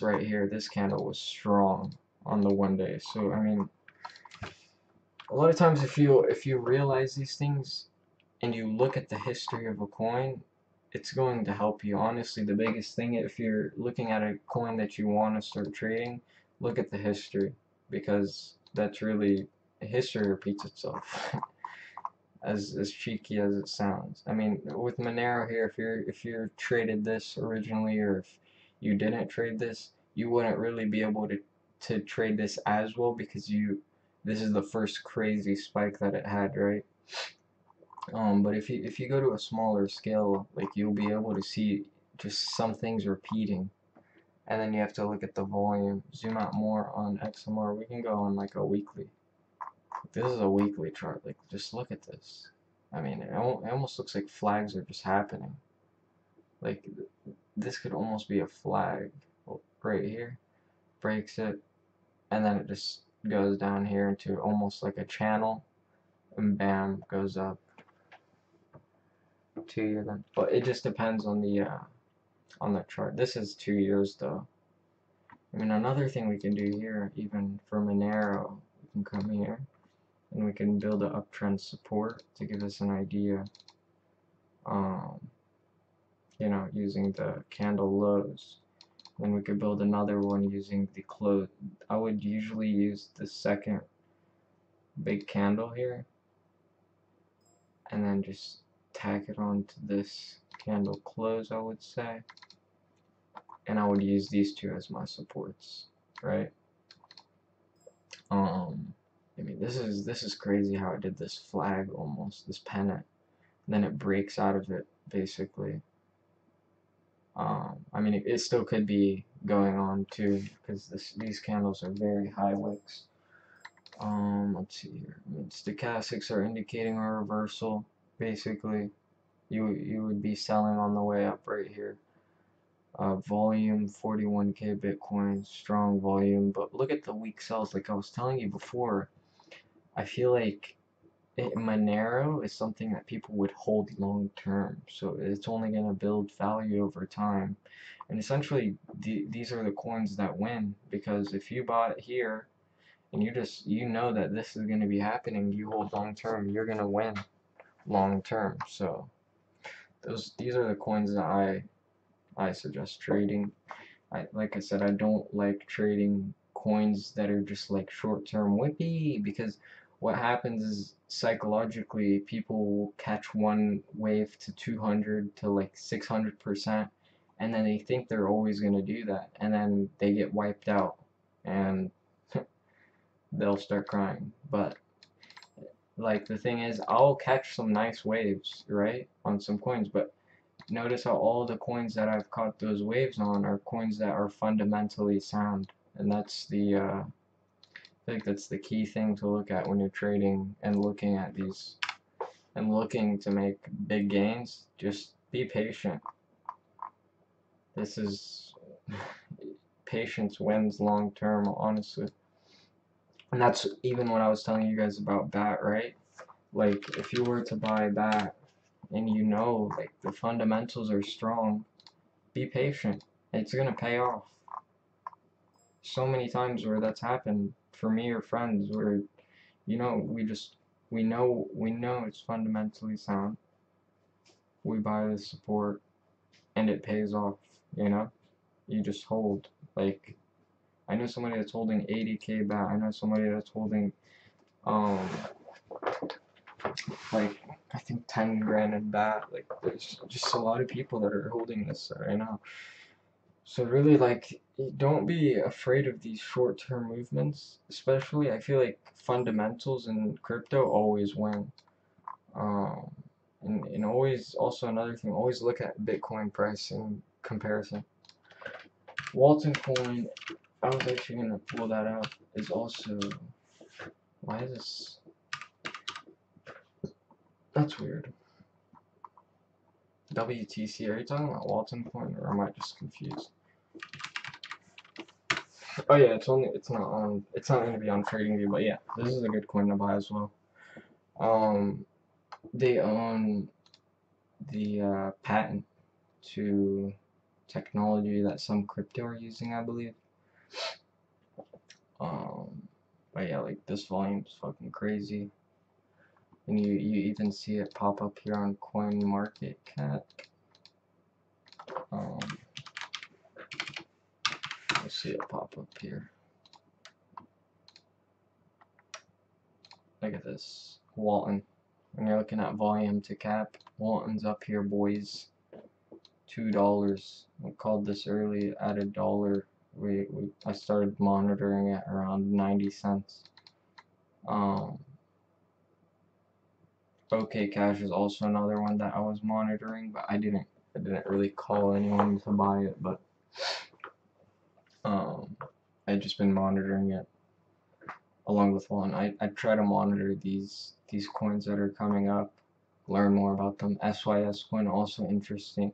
right here, this candle was strong on the 1 day. So I mean, a lot of times if you realize these things and you look at the history of a coin, it's going to help you. Honestly, the biggest thing, if you're looking at a coin that you want to start trading, look at the history, because that's really, history repeats itself. as cheeky as it sounds. I mean, with Monero here, if you're traded this originally, or if you didn't trade this, you wouldn't really be able to trade this as well, because this is the first crazy spike that it had, right? But if you go to a smaller scale, like, you'll be able to see just some things repeating, and then you have to look at the volume. Zoom out more on XMR. We can go on like a weekly. This is a weekly chart. Like, just look at this. I mean, it almost looks like flags are just happening. Like, this could almost be a flag right here. Breaks it, and then it just goes down here into almost like a channel, and bam, goes up. 2 year then. But it just depends on the chart. This is 2 years though. I mean, another thing we can do here, even for Monero, we can come here and we can build an uptrend support to give us an idea. You know, using the candle lows. Then we could build another one using the close. I would usually use the second big candle here, and then just tack it onto this candle close, I would say. And I would use these two as my supports, right? I mean, this is crazy how it did this flag almost, this pennant, and then it breaks out of it basically. I mean, it still could be going on too, because these candles are very high wicks. Let's see here. I mean, stochastics are indicating a reversal. Basically, you would be selling on the way up right here. Volume 41k Bitcoin, strong volume, but look at the weak sells. Like I was telling you before, I feel like Monero is something that people would hold long term, so it's only going to build value over time. And essentially, these are the coins that win, because if you bought it here and you know that this is going to be happening, you hold long term, you're going to win long term. So these are the coins that I suggest trading. Like I said, I don't like trading coins that are just like short-term whippy, because what happens is psychologically people will catch one wave to 200 to like 600%, and then they think they're always going to do that, and then they get wiped out and they'll start crying. But like the thing is, I'll catch some nice waves, right, on some coins, but notice how all the coins that I've caught those waves on are coins that are fundamentally sound, and that's I think that's the key thing to look at when you're trading and looking at these and looking to make big gains. Just be patient. This is patience wins long term, honestly. And that's even what I was telling you guys about BAT, right? Like if you were to buy BAT and you know like the fundamentals are strong, be patient. It's gonna pay off. So many times where that's happened for me or friends, where you know we know it's fundamentally sound. We buy the support and it pays off. You know, you just hold. Like I know somebody that's holding 80k BAT. I know somebody that's holding like I think 10 grand in BAT. Like there's just a lot of people that are holding this right now. So really, like, don't be afraid of these short-term movements. Especially, I feel like fundamentals in crypto always win. And always, also another thing, always look at Bitcoin price in comparison. Walton coin, I was actually gonna pull that out. Is also, why is this? That's weird. WTC, are you talking about Walton coin, or am I just confused? Oh yeah, it's not gonna be on TradingView, but yeah, this is a good coin to buy as well. They own the patent to technology that some crypto are using, I believe. But yeah, like this volume is fucking crazy, and you even see it pop up here on CoinMarketCap. You'll see it pop up here. Look at this, Walton. When you're looking at volume to cap, Walton's up here, boys. $2. I called this early at $1. I started monitoring it around 90 cents. OK Cash is also another one that I was monitoring, but I didn't really call anyone to buy it, but I just been monitoring it. along with one. I try to monitor these coins that are coming up, learn more about them. SYS coin also interesting.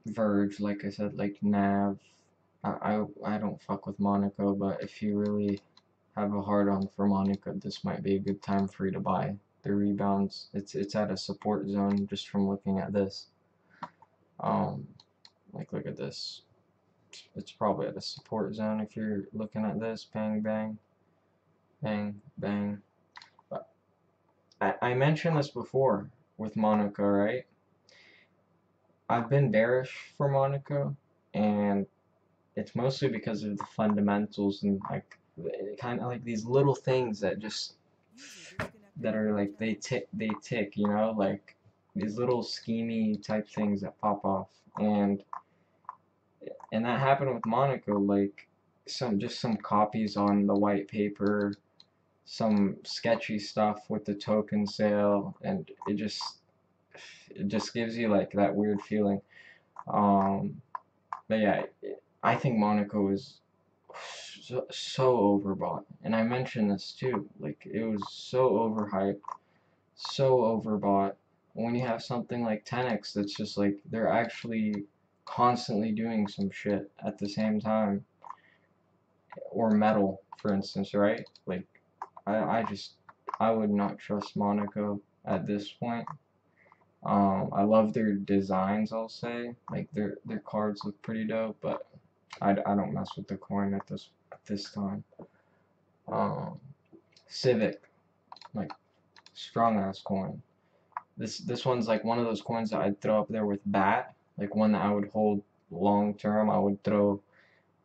Verge, like I said, like Nav. I don't fuck with Monaco, but if you really have a hard on for Monaco, this might be a good time for you to buy. The rebounds, it's at a support zone just from looking at this. Like look at this. It's probably at a support zone if you're looking at this. Bang, bang, bang, bang. But I mentioned this before with Monaco, right? I've been bearish for Monaco, and it's mostly because of the fundamentals and like kind of like these little things that just that are like they tick, you know, like these little schemy type things that pop off, and that happened with Monaco, like some copies on the white paper, some sketchy stuff with the token sale, and it just gives you like that weird feeling. But yeah, I think Monaco is so overbought, and I mentioned this too. Like it was so overhyped, so overbought. When you have something like 10x, that's just like they're actually constantly doing some shit at the same time, or metal, for instance, right? Like I would not trust Monaco at this point. I love their designs, I'll say. Like their cards look pretty dope, but I don't mess with the coin at this time. Civic, like strong ass coin. This one's like one of those coins that I'd throw up there with BAT, like one that I would hold long term. I would throw,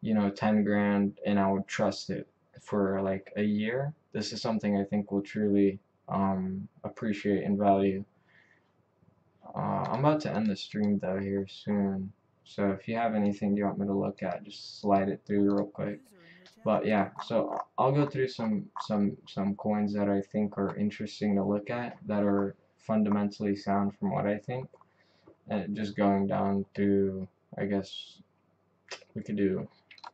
10 grand, and I would trust it for like a year. This is something I think will truly appreciate and value. I'm about to end the stream though here soon, so if you have anything you want me to look at, just slide it through real quick. But yeah, so I'll go through some coins that I think are interesting to look at, that are fundamentally sound from what I think, and just going down through, I guess we could do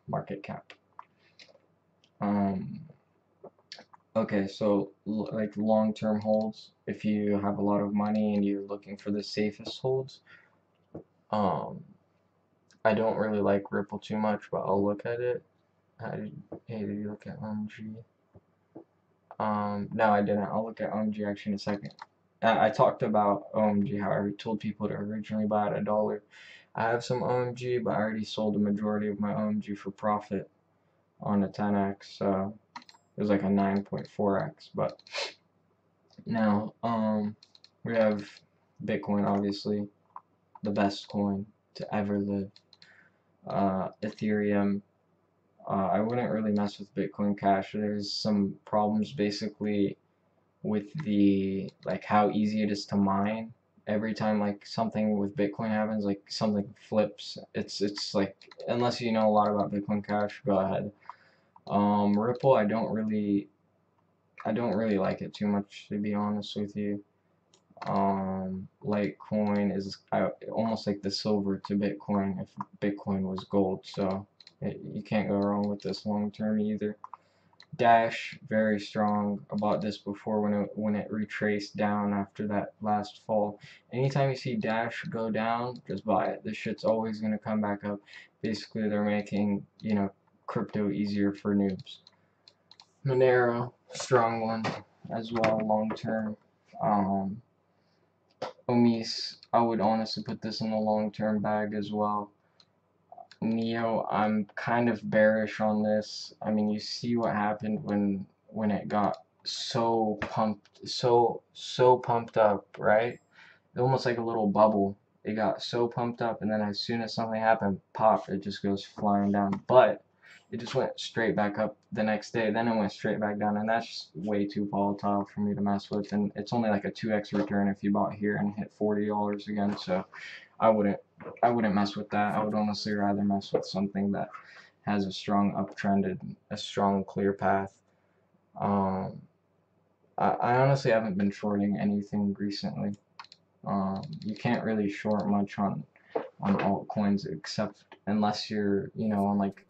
market cap. Okay, so like long-term holds, if you have a lot of money and you're looking for the safest holds, I don't really like Ripple too much, but I'll look at it. Hey, did you look at OMG? No, I didn't. I'll look at OMG actually in a second. I talked about OMG, how I told people to originally buy at $1. I have some OMG, but I already sold the majority of my OMG for profit on a 10x, so it was like a 9.4x. But now, we have Bitcoin, obviously, the best coin to ever live. Ethereum. I wouldn't really mess with Bitcoin Cash. There's some problems basically with the like how easy it is to mine. Every time like something with Bitcoin happens, like something flips, it's like, unless you know a lot about Bitcoin Cash, go ahead. Ripple, I don't really like it too much, to be honest with you. Litecoin is almost like the silver to Bitcoin if Bitcoin was gold, so you can't go wrong with this long term either. Dash, very strong. I bought this before when it retraced down after that last fall. Anytime you see Dash go down, just buy it. This shit's always gonna come back up. Basically, they're making, crypto easier for noobs. Monero, strong one as well, long term. Omis, I would honestly put this in the long term bag as well. Neo, I'm kind of bearish on this. I mean, you see what happened when it got so pumped, so pumped up, right? Almost like a little bubble. It got so pumped up, and then as soon as something happened, pop, it just goes flying down. But it just went straight back up the next day. Then it went straight back down, and that's just way too volatile for me to mess with. And it's only like a 2x return if you bought here and hit $40 again. So I wouldn't mess with that. I would honestly rather mess with something that has a strong uptrend and a strong clear path. I honestly haven't been shorting anything recently. You can't really short much on altcoins, except unless you're, on like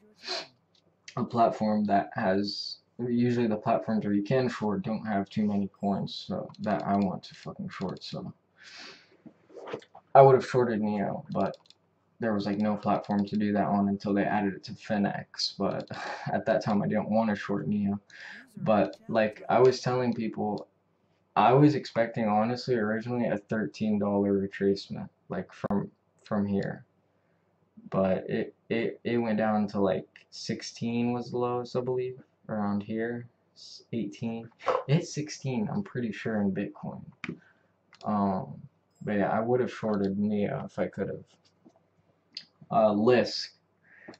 a platform that has, usually the platforms where you can short don't have too many coins, so that I want to fucking short. So I would have shorted Neo, but there was like no platform to do that on until they added it to FinX. But at that time I didn't want to short Neo. But like I was telling people, I was expecting honestly originally a $13 retracement, like from here, but it went down to like 16 was the lowest, I believe, around here. 18. It hit 16, I'm pretty sure, in Bitcoin. But yeah, I would have shorted Neo if I could have. Lisk.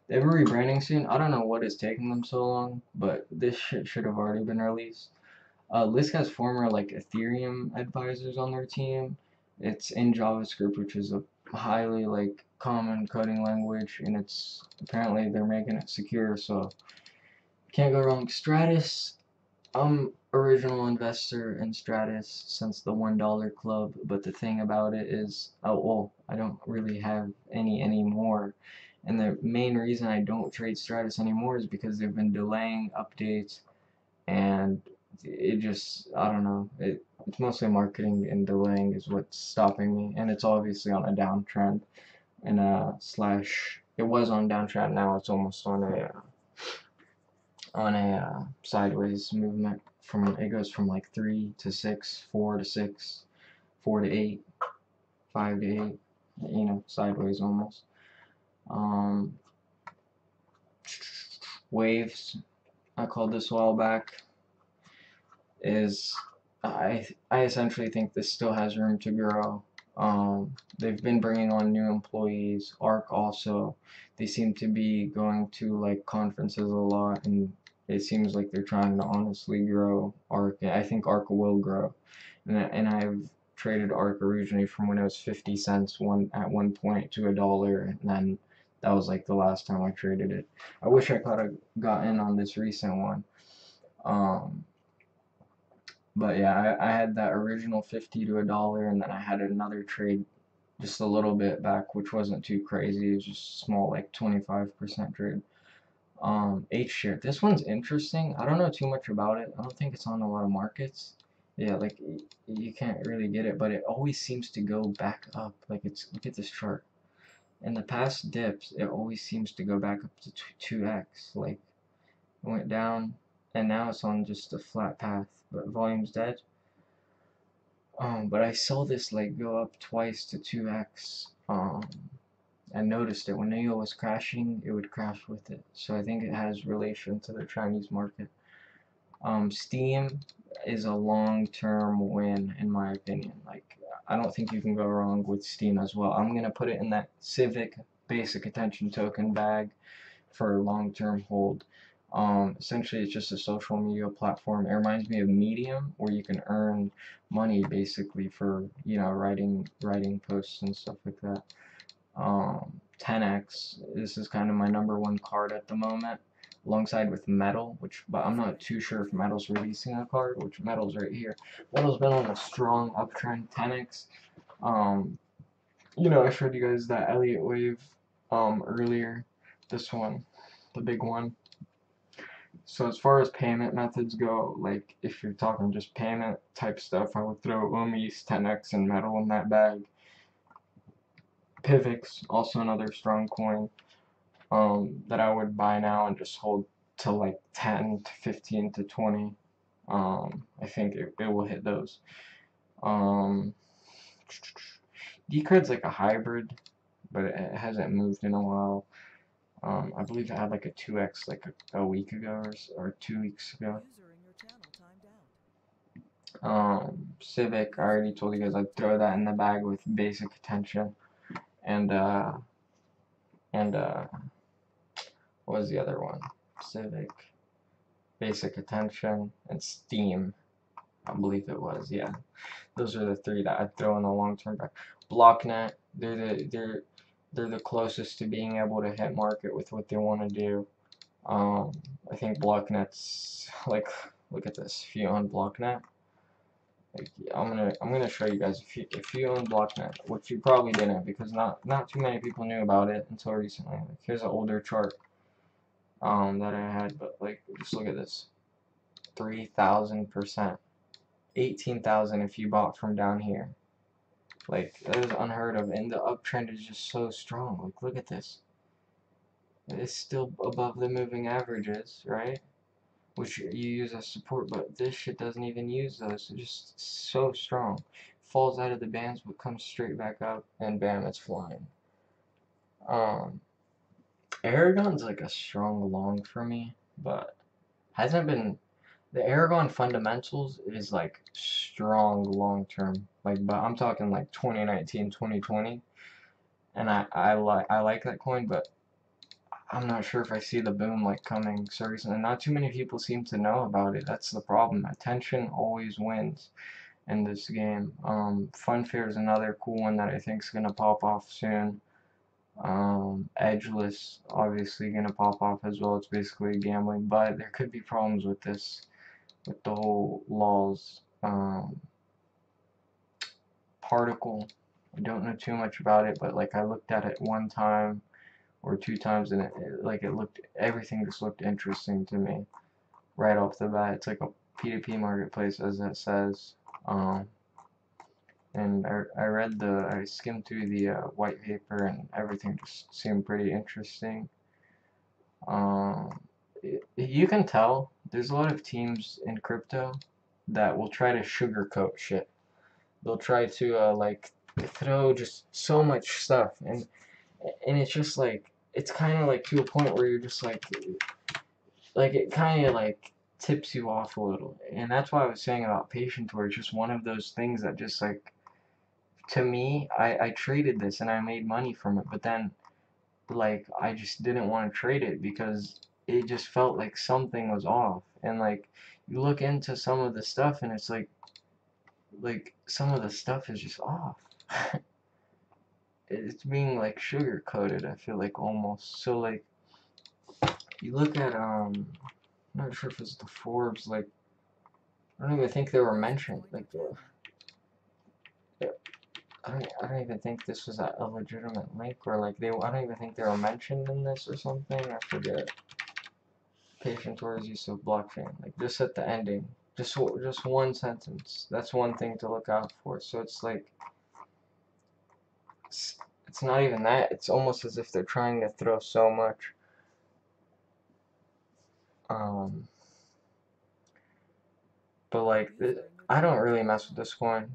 They have a rebranding soon. I don't know what is taking them so long, but this shit should have already been released. Lisk has former like Ethereum advisors on their team. It's in JavaScript, which is a highly like common coding language, and it's apparently they're making it secure, so can't go wrong. Stratus, I'm original investor in Stratus since the $1 club, but the thing about it is, oh well, I don't really have any anymore. And the main reason I don't trade Stratus anymore is because they've been delaying updates, and it just, I don't know, it's mostly marketing and delaying is what's stopping me, and it's obviously on a downtrend, and it was on downtrend, now it's almost on a sideways movement. It goes from like 3 to 6, 4 to 6, 4 to 8, 5 to 8, you know, sideways almost. Waves, I called this a while back, is I essentially think this still has room to grow. They've been bringing on new employees. ARC also, they seem to be going to like conferences a lot, and it seems like they're trying to honestly grow ARC. I think ARC will grow, and I've traded ARC originally from when it was 50 cents at one point to $1, and then that was like the last time I traded it. I wish I could have got in on this recent one. But yeah, I had that original 50 to $1, and then I had another trade just a little bit back, which wasn't too crazy. It was just small, like 25% trade. H-share. This one's interesting. I don't know too much about it. I don't think it's on a lot of markets. Yeah, like you can't really get it, but it always seems to go back up. Like look at this chart. In the past dips, it always seems to go back up to 2x. Like it went down, and now it's on just a flat path, but volume's dead. But I saw this like go up twice to 2x. I noticed it when Neo was crashing, it would crash with it. So I think it has relation to the Chinese market. Steam is a long-term win in my opinion. Like I don't think you can go wrong with Steam as well. I'm gonna put it in that Civic basic attention token bag for long-term hold. Essentially, it's just a social media platform. It reminds me of Medium, where you can earn money basically for, you know, writing posts and stuff like that. 10x, this is kind of my #1 card at the moment, alongside with Metal, but I'm not too sure if Metal's releasing a card, which Metal's right here. Metal's been on a strong uptrend. 10x, you know, I showed you guys that Elliott wave earlier. This one, the big one. So as far as payment methods go, like if you're talking just payment type stuff, I would throw Umis, 10x, and Metal in that bag. Pivx, also another strong coin that I would buy now and just hold till like 10 to 15 to 20. I think it will hit those. Decred's like a hybrid, but it hasn't moved in a while. I believe it had like a 2x like a week ago or 2 weeks ago. Civic, I already told you guys I'd throw that in the bag with basic attention. And what was the other one? Civic, basic attention, and Steam, I believe it was. Yeah, those are the three that I'd throw in the long-term bag. Blocknet, they're the closest to being able to hit market with what they want to do. I think Blocknet's like, look at this. If you own Blocknet, like, I'm gonna show you guys. If you own Blocknet, which you probably didn't, because not too many people knew about it until recently. Like, here's an older chart. that I had, but like just look at this, 3,000%, 18,000 if you bought from down here. Like that is unheard of, and the uptrend is just so strong. Like look at this, it's still above the moving averages, right? Which you use as support, but this shit doesn't even use those. It's just so strong. Falls out of the bands, but comes straight back up, and bam, it's flying. Aragon's like a strong long for me, but hasn't been. The Aragon fundamentals is like strong long term. Like, but I'm talking like 2019, 2020, and I like that coin, but I'm not sure if I see the boom like coming so recently. Not too many people seem to know about it. That's the problem. Attention always wins in this game. Funfair is another cool one that I think is gonna pop off soon. Edgeless obviously gonna pop off as well. It's basically gambling, but there could be problems with this, with the whole laws. Particle. I don't know too much about it, but like I looked at it one time or two times, and it looked, everything just looked interesting to me right off the bat. It's like a P2P marketplace, as it says. And I skimmed through the white paper, and everything just seemed pretty interesting. You can tell there's a lot of teams in crypto that will try to sugarcoat shit. They'll try to like throw just so much stuff, and it's just like, it's kind of like to a point where you're just like it kind of like tips you off a little. And that's why I was saying about patient, where it's just one of those things that just like, to me, I traded this and I made money from it, but then like I just didn't want to trade it because it just felt like something was off. And like you look into some of the stuff, and it's like some of the stuff is just off. It's being like sugar coated, I feel like, almost. So like you look at I'm not sure if it's the Forbes, like I don't even think they were mentioned, like I don't even think this was a legitimate link, or like I don't even think they were mentioned in this or something. I forget. Patient towards use of blockchain, like just at the ending, just one sentence. That's one thing to look out for. So it's like it's not even that. It's almost as if they're trying to throw so much. But like I don't really mess with this coin.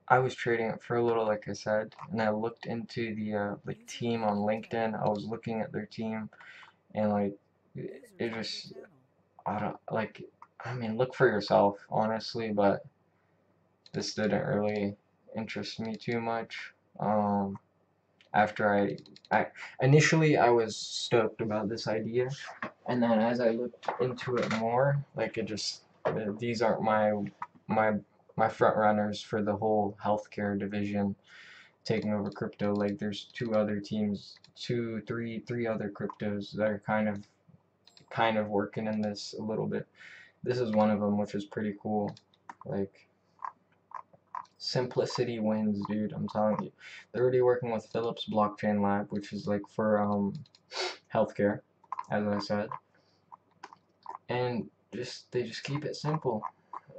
I was trading it for a little, like I said, and I looked into the like team on LinkedIn. I was looking at their team, and like it just, I don't like. I mean, look for yourself, honestly, but this didn't really interest me too much. After I initially I was stoked about this idea, and then as I looked into it more, like it just, these aren't my my front runners for the whole healthcare division taking over crypto. Like there's two other teams, three other cryptos that are kind of working in this a little bit. This is one of them, which is pretty cool. Like simplicity wins, dude. I'm telling you. They're already working with Philips Blockchain Lab, which is like for healthcare, as I said. And they just keep it simple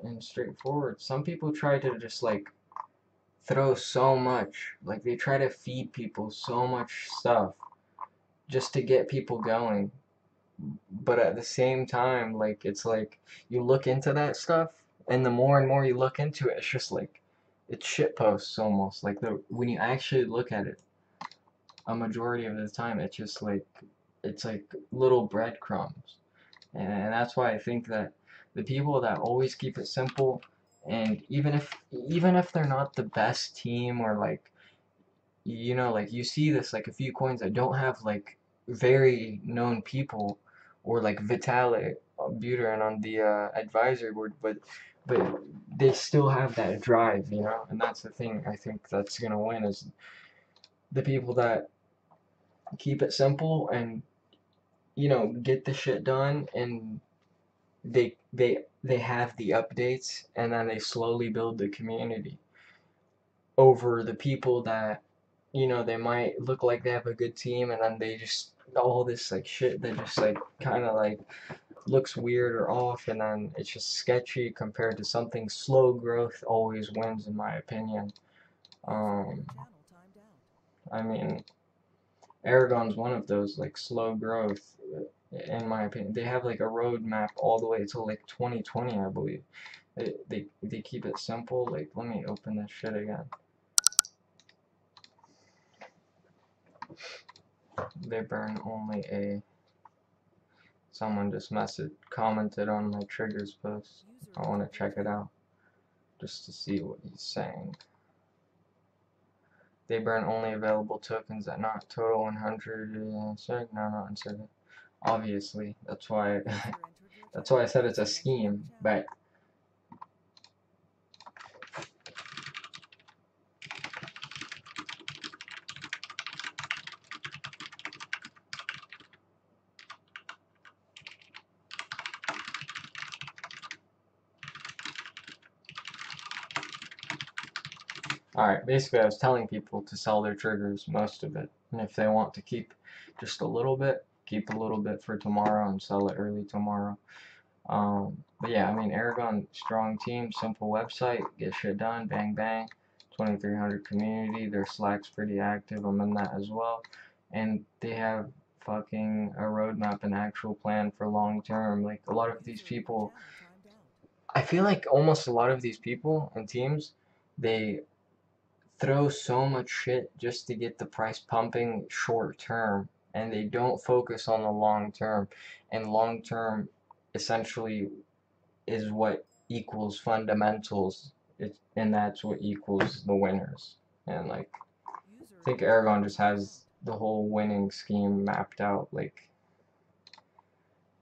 and straightforward. Some people try to just like throw so much, like they try to feed people so much stuff just to get people going. But at the same time, like it's like you look into that stuff, and the more and more you look into it, it's just like it's shit posts almost. Like when you actually look at it, a majority of the time it's just like it's like little breadcrumbs. And that's why I think that the people that always keep it simple, and even if they're not the best team, or like, you know, like you see this like a few coins that don't have like very known people, or like Vitalik Buterin on the advisory board, but they still have that drive, you know. And that's the thing I think that's gonna win, is the people that keep it simple and, you know, get the shit done, and they have the updates, and then they slowly build the community over the people that, you know, they might look like they have a good team, and then they just all this like shit that just like kind of like looks weird or off, and then it's just sketchy compared to something slow growth always wins in my opinion. I mean, Aragon's one of those like slow growth in my opinion. They have like a roadmap all the way till like 2020, I believe. They keep it simple. Like, let me open this shit again. They burn only a. Someone just commented on my triggers post. I want to check it out just to see what he's saying. They burn only available tokens that not total 100. No, not uncertain. Obviously, that's why. That's why I said it's a scheme. But alright, basically I was telling people to sell their triggers, most of it. And if they want to keep just a little bit, keep a little bit for tomorrow and sell it early tomorrow. But yeah, I mean, Aragon, strong team, simple website, get shit done, bang bang. 2300 community, their Slack's pretty active, I'm in that as well. And they have fucking a roadmap, an actual plan for long term. Like, a lot of these people, I feel like almost a lot of these people and teams, they throw so much shit just to get the price pumping short term, and they don't focus on the long term. And long term essentially is what equals fundamentals, and that's what equals the winners. And like, I think Aragon just has the whole winning scheme mapped out. Like,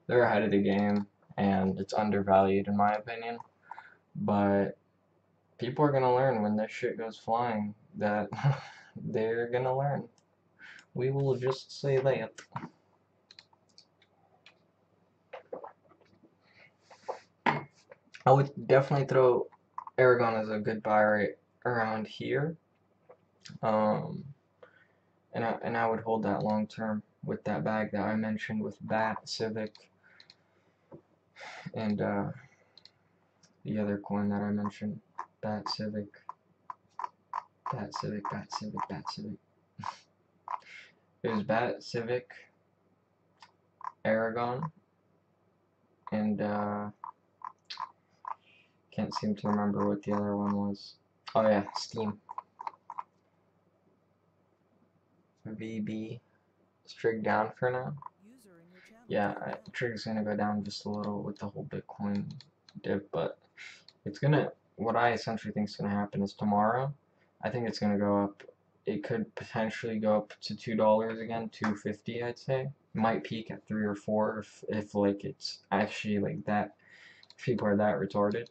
they're ahead of the game, and it's undervalued in my opinion. But people are gonna learn when this shit goes flying that they're gonna learn. We will just say that. I would definitely throw Aragon as a good buy right around here. And I would hold that long term with that bag that I mentioned with BAT, Civic, and the other coin that I mentioned, BAT, Civic, BAT, Civic, BAT, Civic, BAT, Civic. It was BAT, Civic, Aragon, and can't seem to remember what the other one was. Oh yeah, Steam. VB. Is Trig down for now? Yeah, Trig's gonna go down just a little with the whole Bitcoin dip, but it's gonna, what I essentially think is gonna happen is tomorrow, I think it's gonna go up. It could potentially go up to $2 again, $2.50 I'd say. It might peak at 3 or 4 if like it's actually like that, if people are that retarded.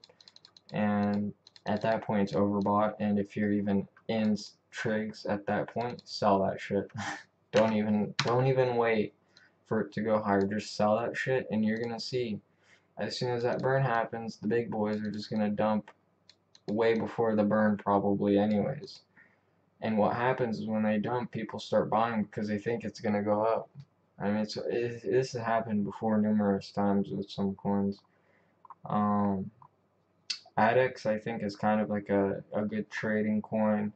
And at that point it's overbought, and if you're even in Trigs at that point, sell that shit. Don't even wait for it to go higher. Just sell that shit, and you're gonna see, as soon as that burn happens, the big boys are just gonna dump way before the burn probably anyways. And what happens is when they dump, people start buying because they think it's gonna go up. I mean, this has happened before numerous times with some coins. ADX I think is kind of like a good trading coin.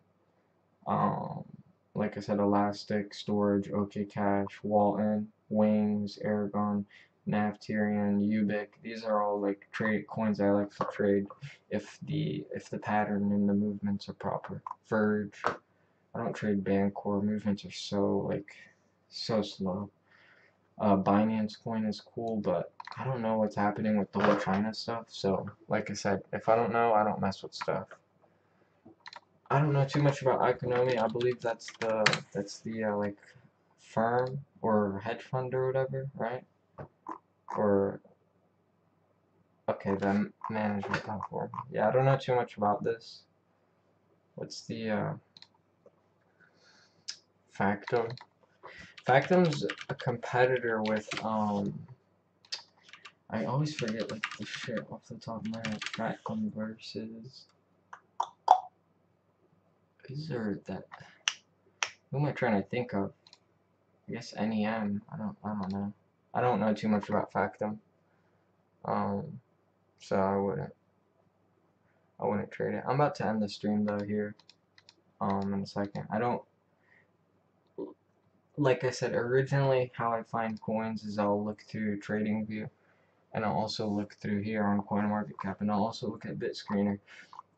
Like I said, Elastic, Storage, OK Cash, Walton, Wings, Aragon, Nafterian, Ubic. These are all like trade coins I like to trade if the pattern and the movements are proper. Verge. I don't trade Bancor. Movements are so slow. Binance coin is cool, but I don't know what's happening with the whole China stuff. So, like I said, if I don't know, I don't mess with stuff. I don't know too much about Economy. I believe that's the like firm or hedge fund or whatever, right? Or okay, the management platform. Yeah, I don't know too much about this. What's the Factum? Factum's a competitor with I always forget like the shit off the top of my head. Factum versus. Is there that? Who am I trying to think of? guess NEM. I don't know. I don't know too much about Factum. So I wouldn't trade it. I'm about to end the stream though here. In a second. I don't, like I said originally, how I find coins is I'll look through TradingView, and I'll also look through here on CoinMarketCap, and I'll also look at BitScreener,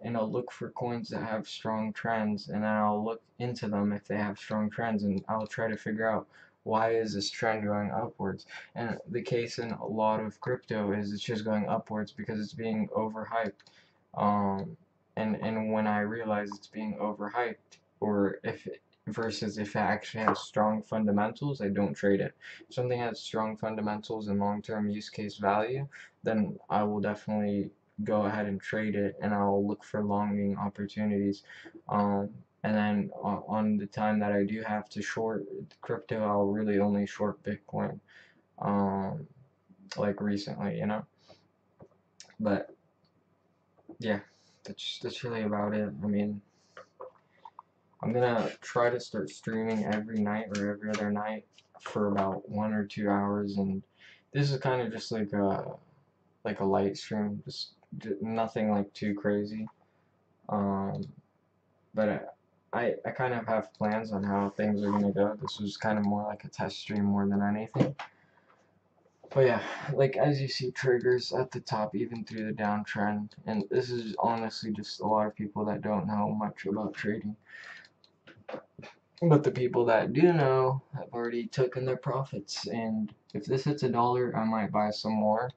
and I'll look for coins that have strong trends, and then I'll look into them if they have strong trends, and I'll try to figure out why is this trend going upwards. And the case in a lot of crypto is it's just going upwards because it's being overhyped. And when I realize it's being overhyped, or versus if it actually has strong fundamentals, I don't trade it. If something has strong fundamentals and long-term use case value, then I will definitely go ahead and trade it, and I'll look for longing opportunities. And then on the time that I do have to short crypto, I'll really only short Bitcoin, like recently, you know. But yeah, that's really about it. I mean, I'm gonna try to start streaming every night or every other night for about 1 or 2 hours, and this is kind of just like a light stream, just nothing like too crazy. But I kind of have plans on how things are gonna go. This was kind of more like a test stream more than anything. But yeah, like as you see, triggers at the top even through the downtrend, and this is honestly just a lot of people that don't know much about trading. But the people that do know have already taken their profits, and if this hits $1, I might buy some more.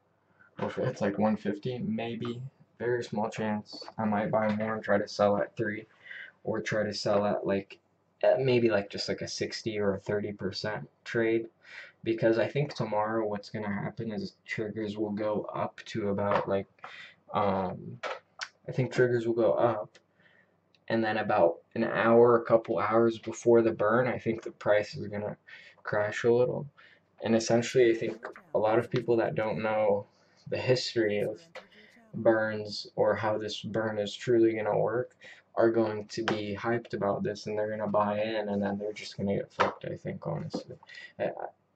Or if it's like 150, maybe, very small chance, I might buy more and try to sell at 3, or try to sell at like maybe like just like a 60 or a 30% trade, because I think tomorrow what's gonna happen is triggers will go up to about like I think triggers will go up, and then about an hour, a couple hours before the burn, I think the price is gonna crash a little. And essentially, I think a lot of people that don't know the history of burns or how this burn is truly gonna work are going to be hyped about this, and they're gonna buy in, and then they're just gonna get fucked, I think, honestly.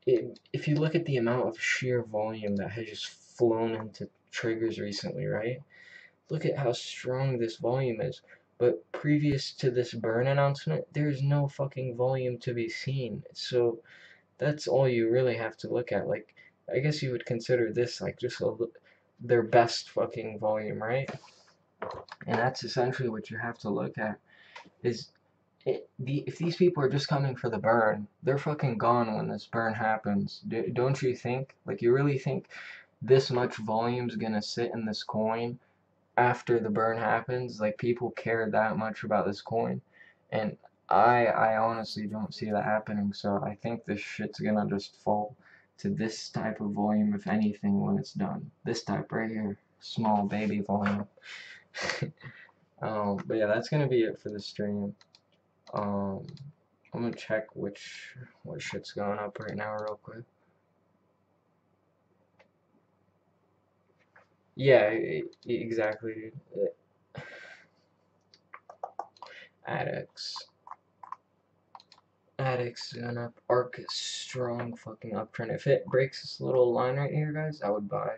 If you look at the amount of sheer volume that has just flown into triggers recently, right? Look at how strong this volume is. But previous to this burn announcement, there's no fucking volume to be seen. So that's all you really have to look at. Like, I guess you would consider this like just their best fucking volume, right? And that's essentially what you have to look at. Is if these people are just coming for the burn, they're fucking gone when this burn happens. Don't you think? Like, you really think this much volume's gonna sit in this coin after the burn happens? Like, people care that much about this coin? And I honestly don't see that happening, so I think this shit's gonna just fall to this type of volume, if anything, when it's done. This type right here. Small baby volume. But yeah, that's gonna be it for the stream. I'm gonna check what shit's going up right now real quick. Yeah, exactly, dude. ADX going up. ARC is strong fucking uptrend. If it breaks this little line right here, guys, I would buy.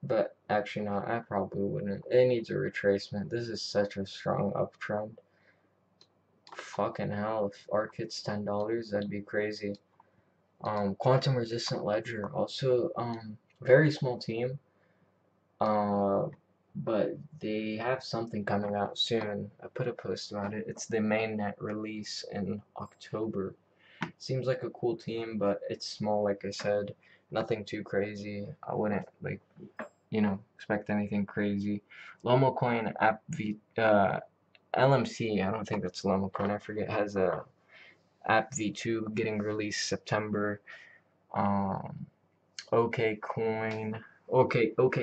But actually not, I probably wouldn't. It needs a retracement. This is such a strong uptrend. Fucking hell, if ARC hits $10, that'd be crazy. Quantum resistant ledger, also very small team. But they have something coming out soon. I put a post about it. It's the mainnet release in October. Seems like a cool team, but it's small, like I said. Nothing too crazy. I wouldn't, like, you know, expect anything crazy. Lomo Coin app LMC, I don't think that's Lomo Coin, I forget, has a app V2 getting released September. OK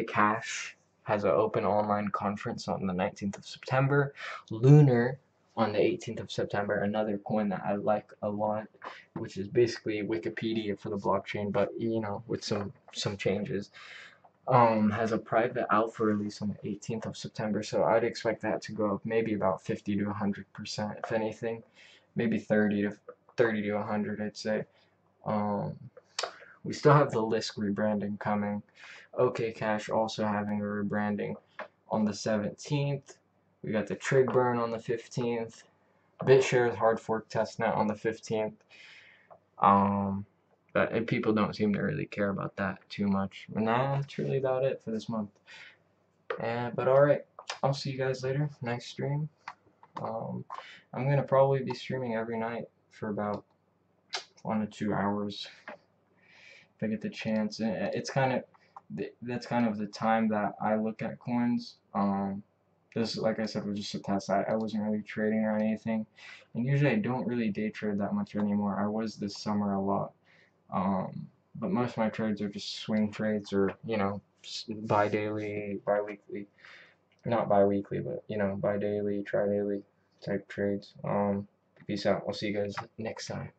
Cash has an open online conference on the 19th of September. Lunar on the 18th of September, another coin that I like a lot, which is basically Wikipedia for the blockchain, but you know, with some changes. Has a private alpha release on the 18th of September, so I'd expect that to go up maybe about 50 to 100%, if anything, maybe 30 30 to 100, I'd say. We still have the Lisk rebranding coming. OK Cash also having a rebranding on the 17th. We got the Trig Burn on the 15th. BitShares hard fork testnet on the 15th. But people don't seem to really care about that too much. And that's really about it for this month. But alright, I'll see you guys later. Nice stream. I'm gonna probably be streaming every night for about 1 to 2 hours if I get the chance. It's kind of that's kind of the time that I look at coins. This, like I said, was just a test. I wasn't really trading or anything, and usually I don't really day trade that much anymore. I was this summer a lot, but most of my trades are just swing trades, or you know, bi-daily, bi-weekly, not bi-weekly, but you know, bi-daily, tri-daily type trades. Peace out. I'll see you guys next time.